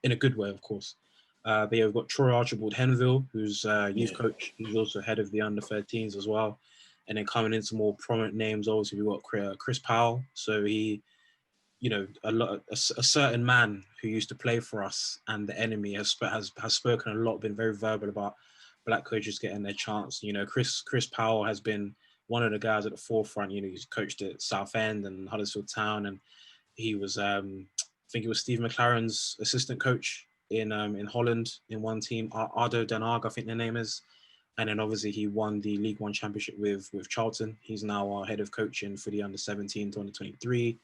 In a good way, of course. But yeah, we've got Troy Archibald Henville, who's youth coach. He's also head of the under-13s as well. And then coming into more prominent names, obviously we've got Chris Powell. So he, you know, a certain man who used to play for us and the enemy has spoken a lot, been very verbal about black coaches getting their chance. You know, Chris Powell has been one of the guys at the forefront. You know, he's coached at Southend and Huddersfield Town, and he was, I think he was Steve McLaren's assistant coach in Holland in one team, Ardo Den Haag, I think their name is. And then obviously he won the League One Championship with Charlton. He's now our head of coaching for the under-17 to under-23.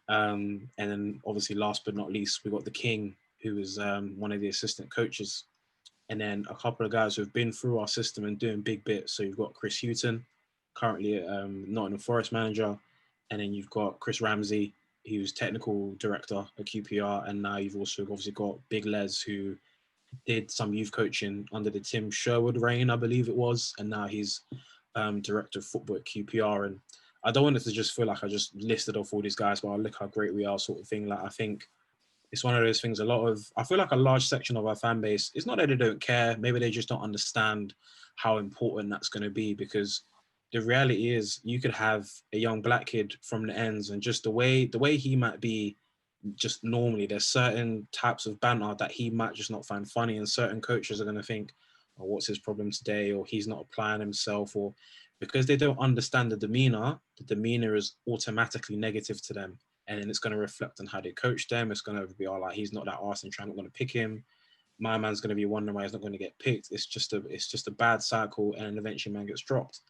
And then obviously last but not least, we got the King, who is one of the assistant coaches. And then a couple of guys who have been through our system and doing big bits. So you've got Chris Hughton, currently Nottingham Forest manager. And then you've got Chris Ramsey, who's technical director at QPR. And now you've also obviously got Big Les, who did some youth coaching under the Tim Sherwood reign, I believe it was. And now he's director of football at QPR. And I don't want it to just feel like I just listed off all these guys, but look how great we are sort of thing. Like, I think it's one of those things, I feel like a large section of our fan base, it's not that they don't care, maybe they just don't understand how important that's going to be, because the reality is you could have a young black kid from the ends, and just the way he might be just normally, there's certain types of banter that he might just not find funny, and certain coaches are going to think, oh, what's his problem today, or he's not applying himself, or because they don't understand the demeanor is automatically negative to them. And then it's going to reflect on how they coach them. It's going to be all like, he's not that arse and I'm not going to pick him. My man's going to be wondering why he's not going to get picked. It's just a bad cycle, and eventually man gets dropped.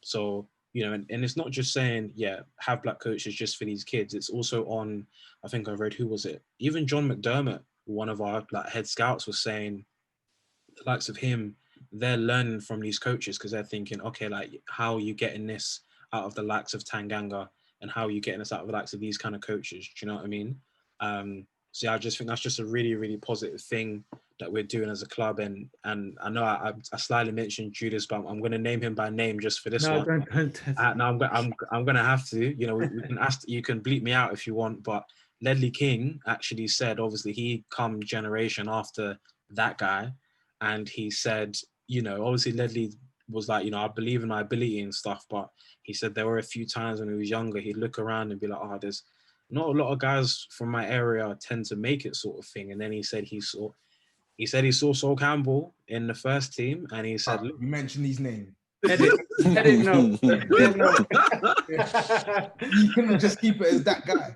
So, you know, and it's not just saying, yeah, have black coaches just for these kids. It's also on, I think I read, who was it? Even John McDermott, one of our like head scouts, was saying the likes of him, they're learning from these coaches, because they're thinking, okay, like, how are you getting this out of the likes of Tanganga, and how are you getting this out of the likes of these kind of coaches? Do you know what I mean? So yeah, I just think that's just a really, really positive thing that we're doing as a club. And I know I slightly mentioned Judas, but I'm going to name him by name just for this one. No, I'm going to have to. You know, we can ask. You can bleep me out if you want, but Ledley King actually said, obviously he come generation after that guy, and he said, you know, obviously Ledley was like, you know, I believe in my ability and stuff, but he said there were a few times when he was younger, he'd look around and be like, oh, there's not a lot of guys from my area tend to make it, sort of thing. And then he said he saw Sol Campbell in the first team, and he said, look, you mentioned his name. Edit no. You couldn't just keep it as that guy.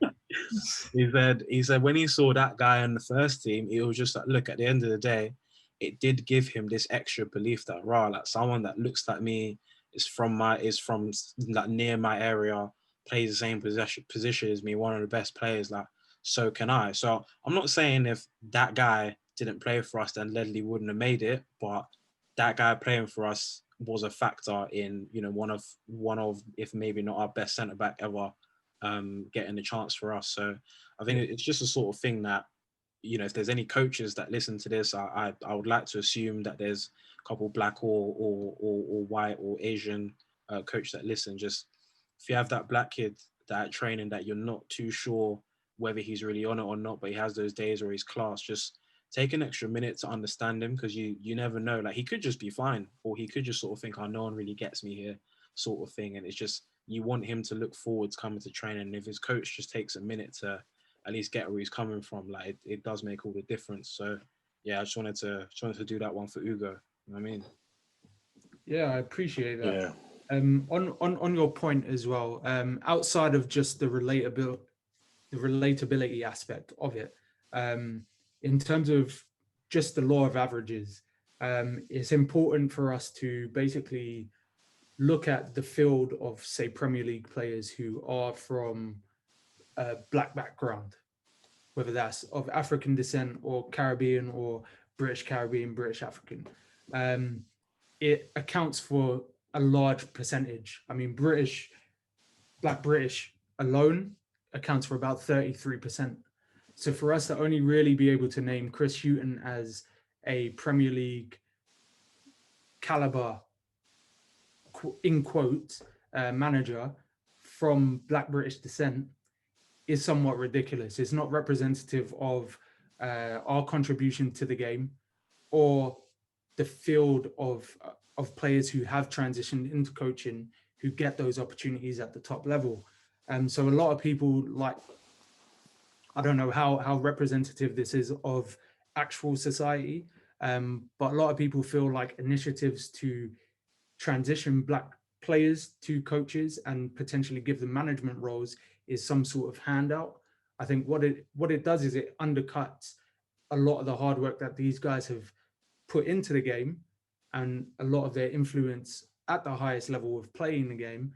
He said when he saw that guy in the first team, it was just like, look, at the end of the day, it did give him this extra belief that, right, like someone that looks like me, is from like near my area, plays the same position as me, one of the best players, like, so can I. So I'm not saying if that guy didn't play for us, then Ledley wouldn't have made it, but that guy playing for us was a factor in, you know, one of if maybe not our best centre back ever, getting the chance for us. So I think it's just a sort of thing that, you know, if there's any coaches that listen to this, I would like to assume that there's a couple black or white or Asian coach that listen. Just if you have that black kid that training that you're not too sure whether he's really on it or not, but he has those days where he's class, just take an extra minute to understand him, because you never know. Like, he could just be fine, or he could just sort of think, oh, no one really gets me here, sort of thing. And it's just, you want him to look forward to coming to training. And if his coach just takes a minute to at least get where he's coming from, like, it does make all the difference. So yeah, I just wanted to do that one for Ugo. You know what I mean? Yeah, I appreciate that. Yeah. On your point as well, outside of just the relatability aspect of it, in terms of just the law of averages, it's important for us to basically look at the field of, say, Premier League players who are from a black background, whether that's of African descent or Caribbean or British Caribbean, British African. It accounts for a large percentage. I mean, Black British alone accounts for about 33%. So for us to only really be able to name Chris Hughton as a Premier League caliber, in quotes, manager from Black British descent is somewhat ridiculous. It's not representative of our contribution to the game or the field of players who have transitioned into coaching, who get those opportunities at the top level. So a lot of people, like, I don't know how representative this is of actual society, but a lot of people feel like initiatives to transition Black players to coaches and potentially give them management roles is some sort of handout. I think what it does is it undercuts a lot of the hard work that these guys have put into the game and a lot of their influence at the highest level of playing the game,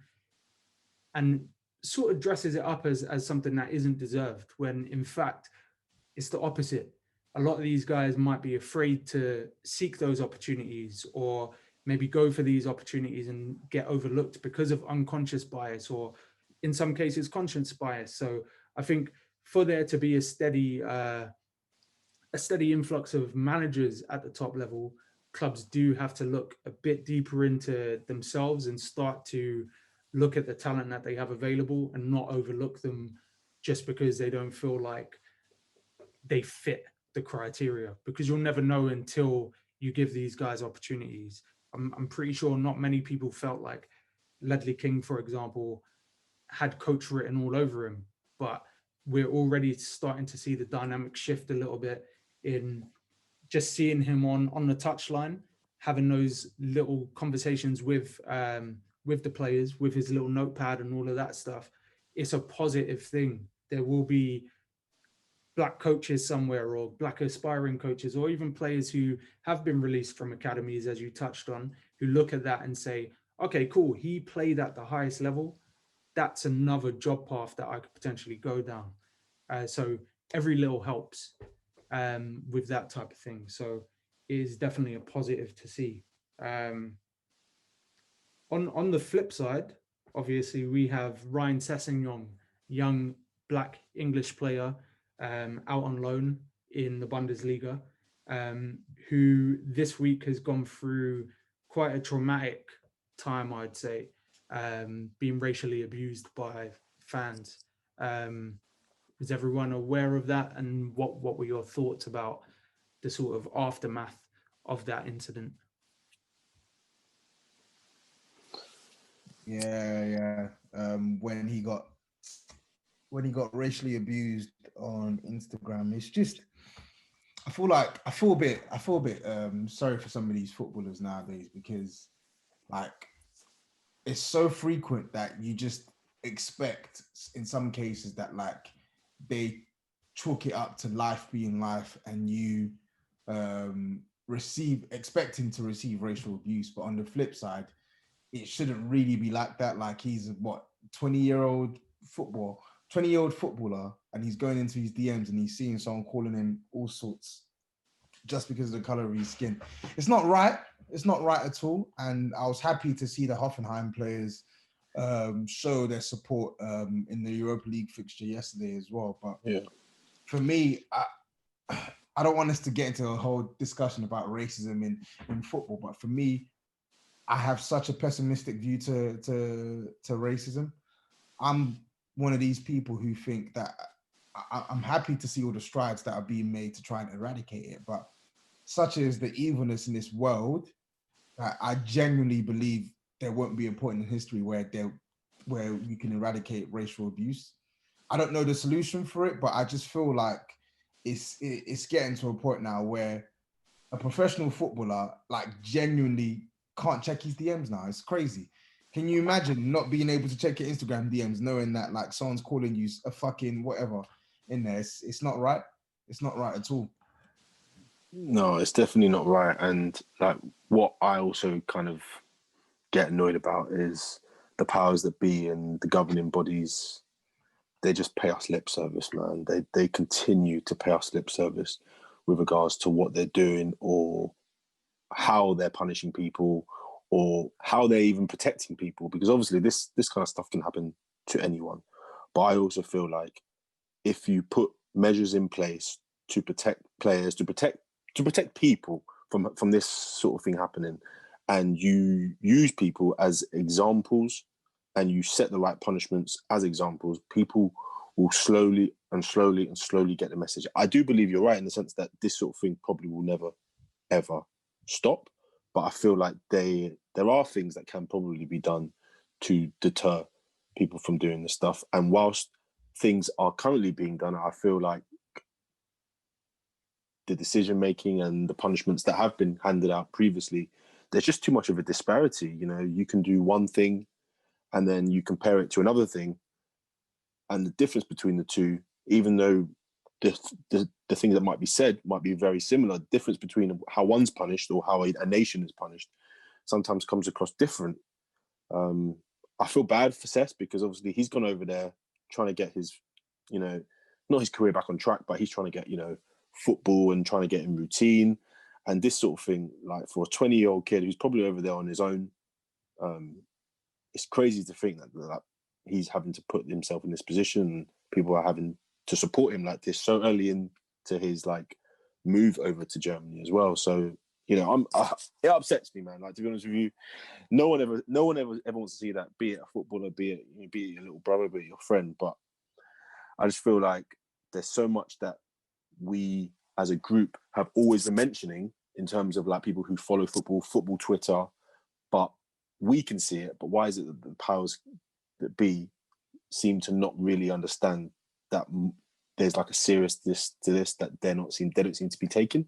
and sort of dresses it up as something that isn't deserved, when in fact it's the opposite. A lot of these guys might be afraid to seek those opportunities, or maybe go for these opportunities and get overlooked because of unconscious bias, or in some cases conscious bias. So I think for there to be a steady influx of managers at the top level, clubs do have to look a bit deeper into themselves and start to look at the talent that they have available and not overlook them just because they don't feel like they fit the criteria, because you'll never know until you give these guys opportunities. I'm pretty sure not many people felt like Ledley King, for example, had coach written all over him, but we're already starting to see the dynamic shift a little bit in just seeing him on the touchline, having those little conversations with the players, with his little notepad and all of that stuff. It's a positive thing. There will be Black coaches somewhere, or Black aspiring coaches, or even players who have been released from academies, as you touched on, who look at that and say, okay, cool, he played at the highest level. That's another job path that I could potentially go down. So every little helps with that type of thing. So it is definitely a positive to see. On the flip side, obviously, we have Ryan Sessegnon, young Black English player, out on loan in the Bundesliga, who this week has gone through quite a traumatic time, I'd say, being racially abused by fans. Is everyone aware of that? And what were your thoughts about the sort of aftermath of that incident? Yeah. When he got racially abused on Instagram, it's just, I feel a bit sorry for some of these footballers nowadays, because like it's so frequent that you just expect in some cases that like they chalk it up to life being life, and you expecting to receive racial abuse. But on the flip side, it shouldn't really be like that. Like, he's a 20-year-old footballer, and he's going into his DMs and he's seeing someone calling him all sorts just because of the color of his skin. It's not right. It's not right at all. And I was happy to see the Hoffenheim players show their support in the Europa League fixture yesterday as well. But yeah, for me, I don't want us to get into a whole discussion about racism in football, but for me, I have such a pessimistic view to racism. I'm one of these people who think that I'm happy to see all the strides that are being made to try and eradicate it, but such is the evilness in this world, I genuinely believe there won't be a point in history where we can eradicate racial abuse. I don't know the solution for it, but I just feel like it's getting to a point now where a professional footballer like genuinely can't check his DMs now. It's crazy. Can you imagine not being able to check your Instagram DMs, knowing that like someone's calling you a fucking whatever in there? It's not right. It's not right at all. No, it's definitely not right. And like what I also kind of get annoyed about is the powers that be and the governing bodies they just pay us lip service, man. They continue to pay us lip service with regards to what they're doing or how they're punishing people or how they're even protecting people. Because obviously this kind of stuff can happen to anyone. But I also feel like if you put measures in place to protect players, to protect people from this sort of thing happening, and you use people as examples and you set the right punishments as examples, people will slowly get the message. I do believe you're right in the sense that this sort of thing probably will never, ever stop. But I feel like there are things that can probably be done to deter people from doing this stuff. And whilst things are currently being done, I feel like the decision-making and the punishments that have been handed out previously, there's just too much of a disparity. You know, you can do one thing and then you compare it to another thing, and the difference between the two, even though the things that might be said might be very similar, the difference between how one's punished or how a nation is punished sometimes comes across different. I feel bad for Cesc because obviously he's gone over there trying to get his, you know, not his career back on track, but he's trying to get, you know, football and trying to get in routine. And this sort of thing, like for a 20-year-old kid who's probably over there on his own, it's crazy to think that he's having to put himself in this position and people are having to support him like this so early into his like move over to Germany as well. So, you know, it upsets me, man. Like, to be honest with you, no one ever wants to see that, be it a footballer, be it your little brother, be it your friend. But I just feel like there's so much that we as a group have always been mentioning in terms of like people who follow football Twitter, but we can see it. But why is it that the powers that be seem to not really understand that there's like a seriousness to this that they don't seem to be taking?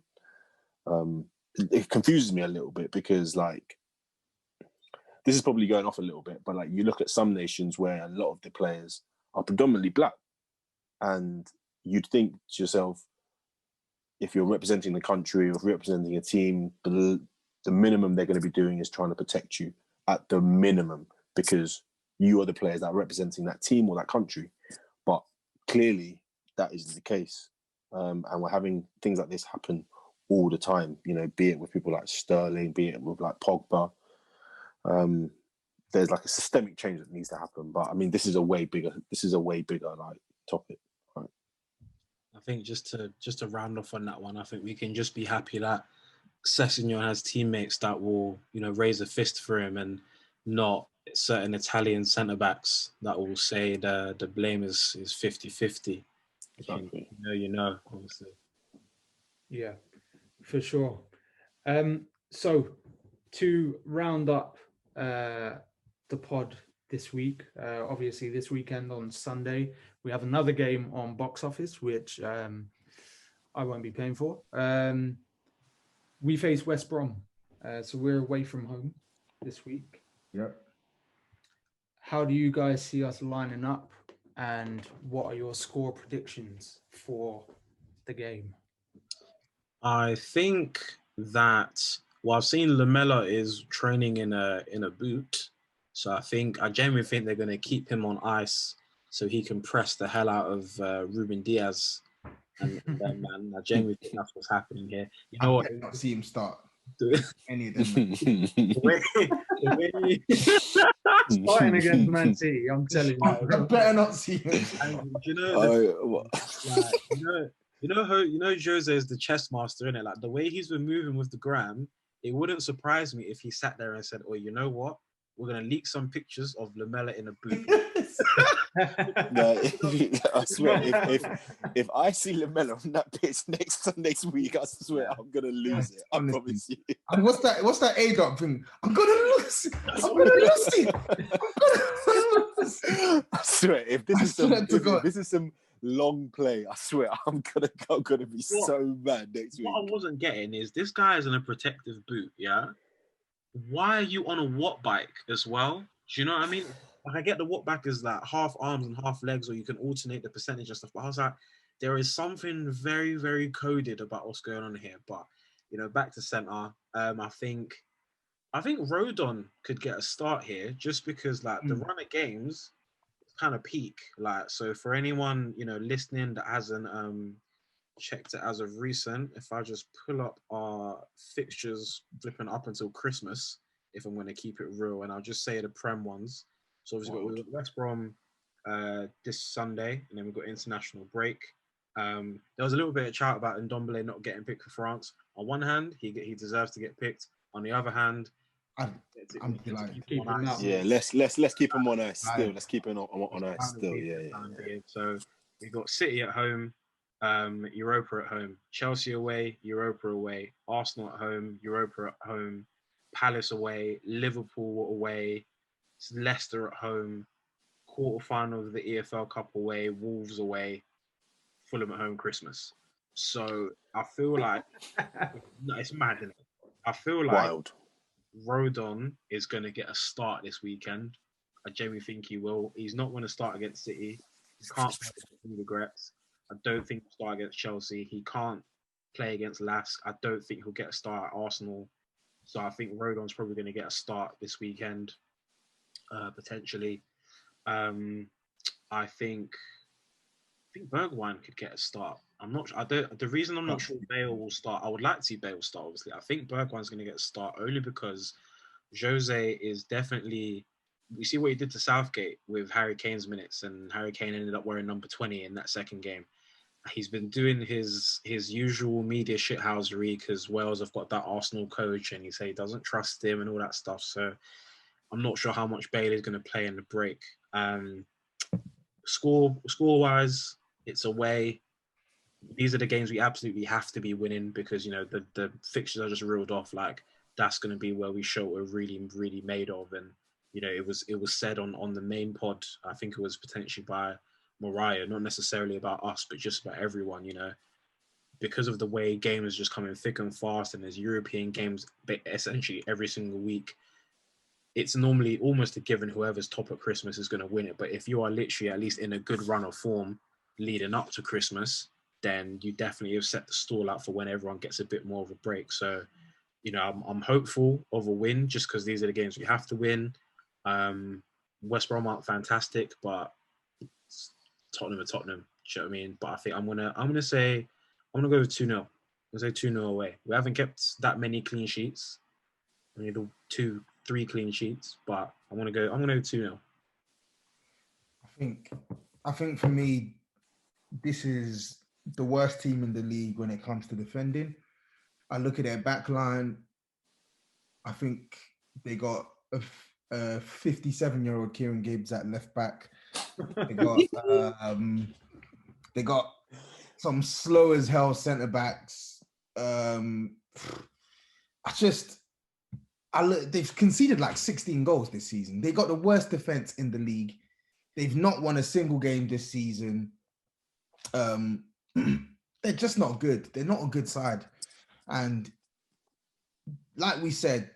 It confuses me a little bit because like this is probably going off a little bit, but like you look at some nations where a lot of the players are predominantly black, and you'd think to yourself, if you're representing the country or representing a team, the minimum they're going to be doing is trying to protect you at the minimum because you are the players that are representing that team or that country. But clearly that isn't the case. And we're having things like this happen all the time, you know, be it with people like Sterling, be it with like Pogba. There's like a systemic change that needs to happen. But I mean, this is a way bigger like topic. Right? I think just to round off on that one, I think we can just be happy that Sessegnon has teammates that will, you know, raise a fist for him and not certain Italian centre-backs that will say the blame is 50-50. Exactly. You know, obviously. Yeah, for sure. So to round up the pod this week, obviously this weekend on Sunday, we have another game on Box Office, which I won't be paying for. We face West Brom, so we're away from home this week. Yep. How do you guys see us lining up, and what are your score predictions for the game? I think that I've seen Lamela is training in a boot, so I genuinely think they're going to keep him on ice so he can press the hell out of Ruben Diaz and them, man. I genuinely think that's what's happening here. You know what? I not see him start The any of them. way Starting against Man City, I'm telling I you. better not see him. and you know, you know, Jose is the chess master, innit? Like the way he's been moving with the gram, it wouldn't surprise me if he sat there and said, "Oh, you know what? We're gonna leak some pictures of Lamela in a boot." No, I swear, if I see Lamela on that pitch next week, I swear I'm gonna lose it. I promise you. And what's that A-dot thing? I'm gonna lose it. I swear, if this is some long play, I swear I'm gonna be so mad next week. What I wasn't getting is this guy is in a protective boot, yeah? Why are you on a watt bike as well? Do you know what I mean? Like I get the watt bike is like half arms and half legs, or you can alternate the percentage and stuff. But I was like, there is something very, very coded about what's going on here. But you know, back to centre. I think Rodon could get a start here just because like the run of games, kind of peak. Like, so for anyone, you know, listening that hasn't checked it as of recent, if I just pull up our fixtures flipping up until Christmas, if I'm going to keep it real, and I'll just say the Prem ones. So obviously we've got West Brom this Sunday, and then we've got international break. There was a little bit of chat about Ndombele not getting picked for France. On one hand, he deserves to get picked. On the other hand, I'm delighted. Keep him out. Yeah, let's keep him on ice still. Let's keep him on ice still. Yeah. So we've got City at home, Europa at home, Chelsea away, Europa away, Arsenal at home, Europa at home, Palace away, Liverpool away, Leicester at home, quarterfinal of the EFL Cup away, Wolves away, Fulham at home, Christmas. So I feel like no, it's mad, isn't it? I feel like Wild. Rodon is going to get a start this weekend. I genuinely think he will. He's not going to start against City. He can't play against regrets. I don't think he'll start against Chelsea. He can't play against Lask. I don't think he'll get a start at Arsenal. So I think Rodon's probably going to get a start this weekend, potentially. I think Bergwijn could get a start. I'm not. The reason I'm not sure Bale will start. I would like to see Bale start. Obviously, I think Bergwijn's going to get a start only because Jose is definitely. We see what he did to Southgate with Harry Kane's minutes, and Harry Kane ended up wearing number 20 in that second game. He's been doing his usual media shithousery because Wales have got that Arsenal coach, and he say he doesn't trust him and all that stuff. So I'm not sure how much Bale is going to play in the break. Score wise, it's away. These are the games we absolutely have to be winning because, you know, the fixtures are just reeled off. Like, that's going to be where we show what we're really, really made of. And, you know, it was said on the main pod, I think it was potentially by Mariah, not necessarily about us, but just about everyone, you know, because of the way games just coming thick and fast and there's European games essentially every single week. It's normally almost a given whoever's top at Christmas is going to win it. But if you are literally at least in a good run of form leading up to Christmas, then you definitely have set the stall out for when everyone gets a bit more of a break. So, you know, I'm hopeful of a win just because these are the games we have to win. West Brom aren't fantastic, but Tottenham are Tottenham. Do you know what I mean? But I think I'm gonna go with 2-0. I'm gonna say 2-0 away. We haven't kept that many clean sheets. We need 2-3 clean sheets, but I'm gonna go 2-0. I think for me, this is the worst team in the league when it comes to defending. I look at their back line. I think they got a 57-year-old Kieran Gibbs at left back. They got some slow as hell centre backs. They've conceded like 16 goals this season. They got the worst defense in the league. They've not won a single game this season. They're just not good. They're not a good side. And like we said,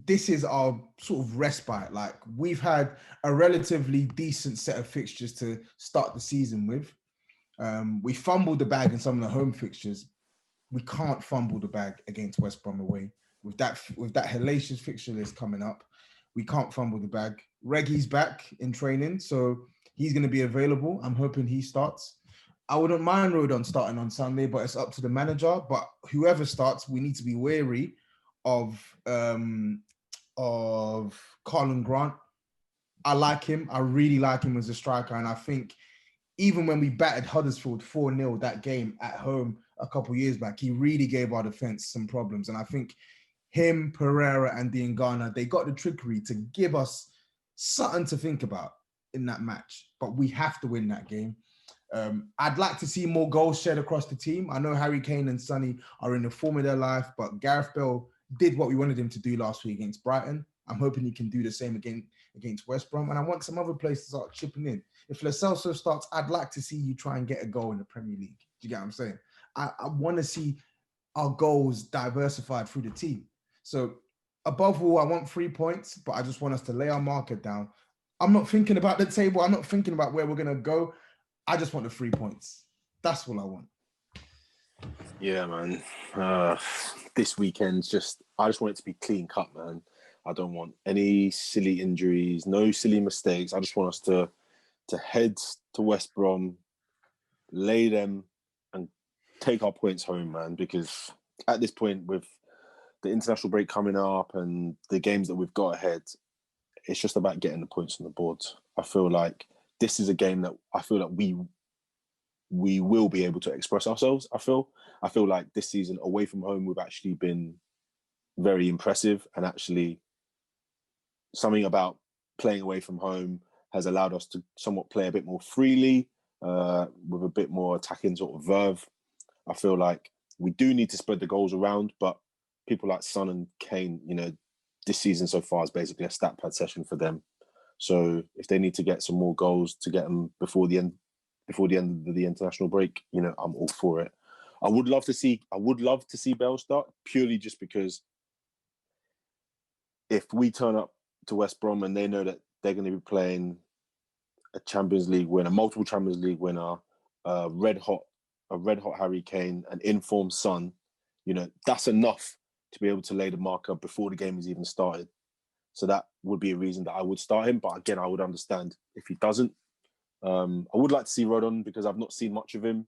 this is our sort of respite. Like, we've had a relatively decent set of fixtures to start the season with. We fumbled the bag in some of the home fixtures. We can't fumble the bag against West Brom away. With that hellacious fixture list coming up, we can't fumble the bag. Reggie's back in training, so he's going to be available. I'm hoping he starts. I wouldn't mind Rodon starting on Sunday, but it's up to the manager. But whoever starts, we need to be wary of Colin Grant. I like him. I really like him as a striker. And I think even when we battered Huddersfield 4-0 that game at home a couple of years back, he really gave our defense some problems. And I think him, Pereira, and Diangana, they got the trickery to give us something to think about in that match. But we have to win that game. I'd like to see more goals shared across the team. I know Harry Kane and Sonny are in the form of their life, but Gareth Bale did what we wanted him to do last week against Brighton. I'm hoping he can do the same again against West Brom. And I want some other players to start chipping in. If Lo Celso starts, I'd like to see you try and get a goal in the Premier League. Do you get what I'm saying? I want to see our goals diversified through the team. So above all, I want 3 points, but I just want us to lay our marker down. I'm not thinking about the table. I'm not thinking about where we're going to go. I just want the 3 points. That's all I want. Yeah, man. This weekend's I just want it to be clean cut, man. I don't want any silly injuries, no silly mistakes. I just want us to to head to West Brom, lay them, and take our points home, man. Because at this point, with the international break coming up and the games that we've got ahead, it's just about getting the points on the board. I feel like this is a game that I feel like we will be able to express ourselves. I feel like this season away from home, we've actually been very impressive, and actually something about playing away from home has allowed us to somewhat play a bit more freely, with a bit more attacking sort of verve. I feel like we do need to spread the goals around, but people like Son and Kane, you know, this season so far is basically a stat pad session for them. So if they need to get some more goals to get them before the end of the international break, you know, I'm all for it. I would love to see Bale start, purely just because if we turn up to West Brom and they know that they're going to be playing a Champions League winner, multiple Champions League winner, a red hot Harry Kane, an informed Son, you know, that's enough to be able to lay the marker before the game has even started. So that would be a reason that I would start him. But again, I would understand if he doesn't. I would like to see Rodon because I've not seen much of him.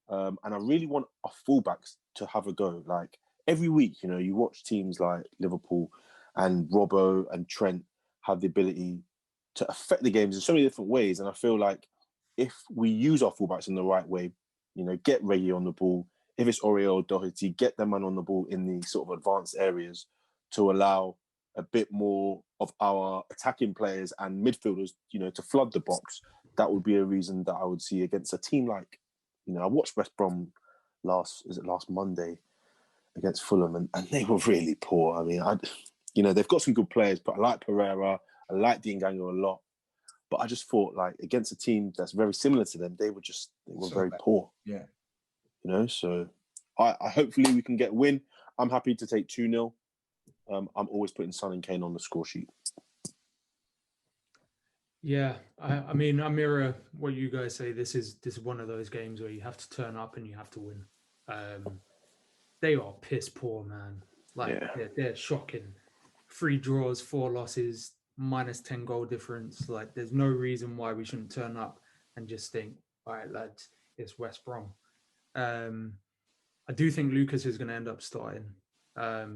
And I really want our fullbacks to have a go. Like every week, you know, you watch teams like Liverpool and Robbo and Trent have the ability to affect the games in so many different ways. And I feel like if we use our fullbacks in the right way, you know, get Reggie on the ball. If it's Oriol or Doherty, get them man on the ball in the sort of advanced areas to allow a bit more of our attacking players and midfielders, you know, to flood the box. That would be a reason that I would see against a team like, you know, I watched West Brom last Monday against Fulham, and they were really poor. I mean, you know, they've got some good players, but I like Pereira, I like Diangango a lot. But I just thought, like, against a team that's very similar to them, they were so very bad. Poor. Yeah. You know, so I hopefully we can get a win. I'm happy to take 2-0. I'm always putting Son and Kane on the score sheet. Yeah, I mean, I mirror what you guys say. This is one of those games where you have to turn up and you have to win. They are piss poor, man. Like they're shocking. 3 draws, 4 losses, minus 10 goal difference. Like there's no reason why we shouldn't turn up and just think, all right, lads, it's West Brom. I do think Lucas is going to end up starting,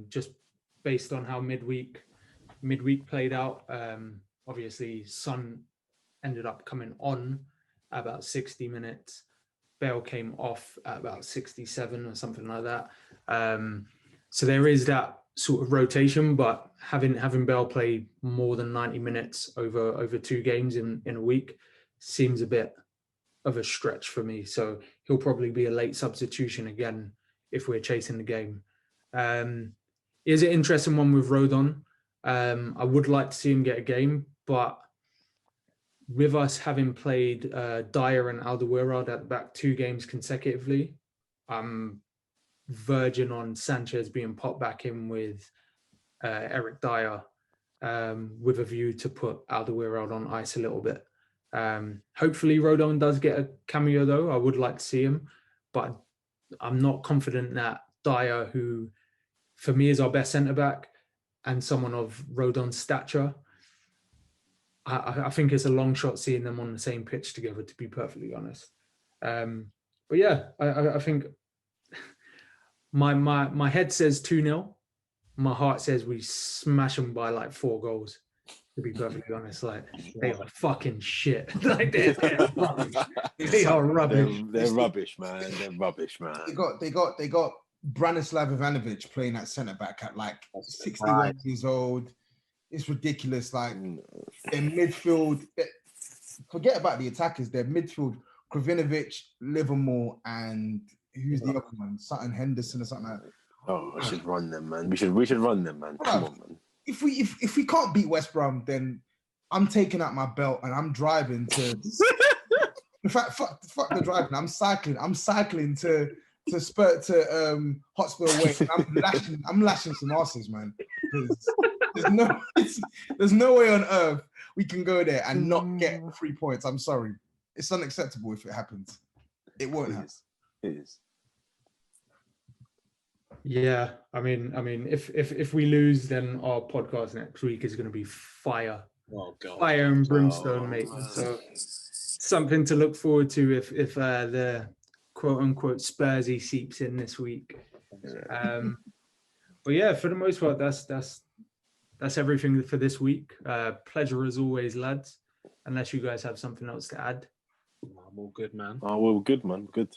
just based on how midweek played out. Obviously, Son ended up coming on at about 60 minutes. Bale came off at about 67 or something like that. So there is that sort of rotation, but having Bale play more than 90 minutes over 2 games in a week seems a bit of a stretch for me. So he'll probably be a late substitution again if we're chasing the game. Is it interesting one with Rodon? I would like to see him get a game, but with us having played Dyer and Alderweireld at the back 2 games consecutively, I'm verging on Sanchez being popped back in with Eric Dyer, with a view to put Alderweireld on ice a little bit. Hopefully Rodon does get a cameo though. I would like to see him, but I'm not confident that Dyer, who for me is our best centre-back and someone of Rodon's stature, I think it's a long shot seeing them on the same pitch together, to be perfectly honest. But yeah, I think my head says 2-0. My heart says we smash them by like 4 goals, to be perfectly honest. Like they are fucking shit. Like they're rubbish. They are rubbish. They're rubbish, man. They're rubbish, man. They got Branislav Ivanovic playing at centre back at like 61 years old. It's ridiculous. Like in midfield, forget about the attackers. Their midfield, Krovinovic, Livermore, and who's the other one? Sutton Henderson or something like that. Oh, we should run them, man. We should run them, man. Come on, man. If we can't beat West Brom, then I'm taking out my belt and I'm driving to. In fact, fuck the driving. I'm cycling to Hotspur Way. I'm lashing some asses, man. There's no way on earth we can go there and not get 3 points. I'm sorry. It's unacceptable if it happens. It won't happen. It is. Yeah, I mean, if we lose, then our podcast next week is going to be fire. Oh god. fire and brimstone, Oh, mate. man. So something to look forward to if the quote unquote Spursy seeps in this week. But yeah, for the most part, that's everything for this week. Pleasure as always, lads. Unless you guys have something else to add. I'm all good, man. Oh, well, good, man. Good.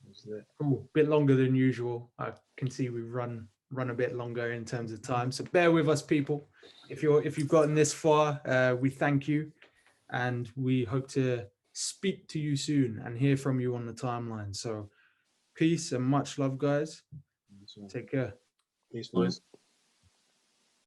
That's it. Cool. Bit longer than usual. I can see we've run a bit longer in terms of time. So bear with us, people. If you've gotten this far, we thank you, and we hope to speak to you soon and hear from you on the timeline. So peace and much love, guys. Take care. Peace, boys.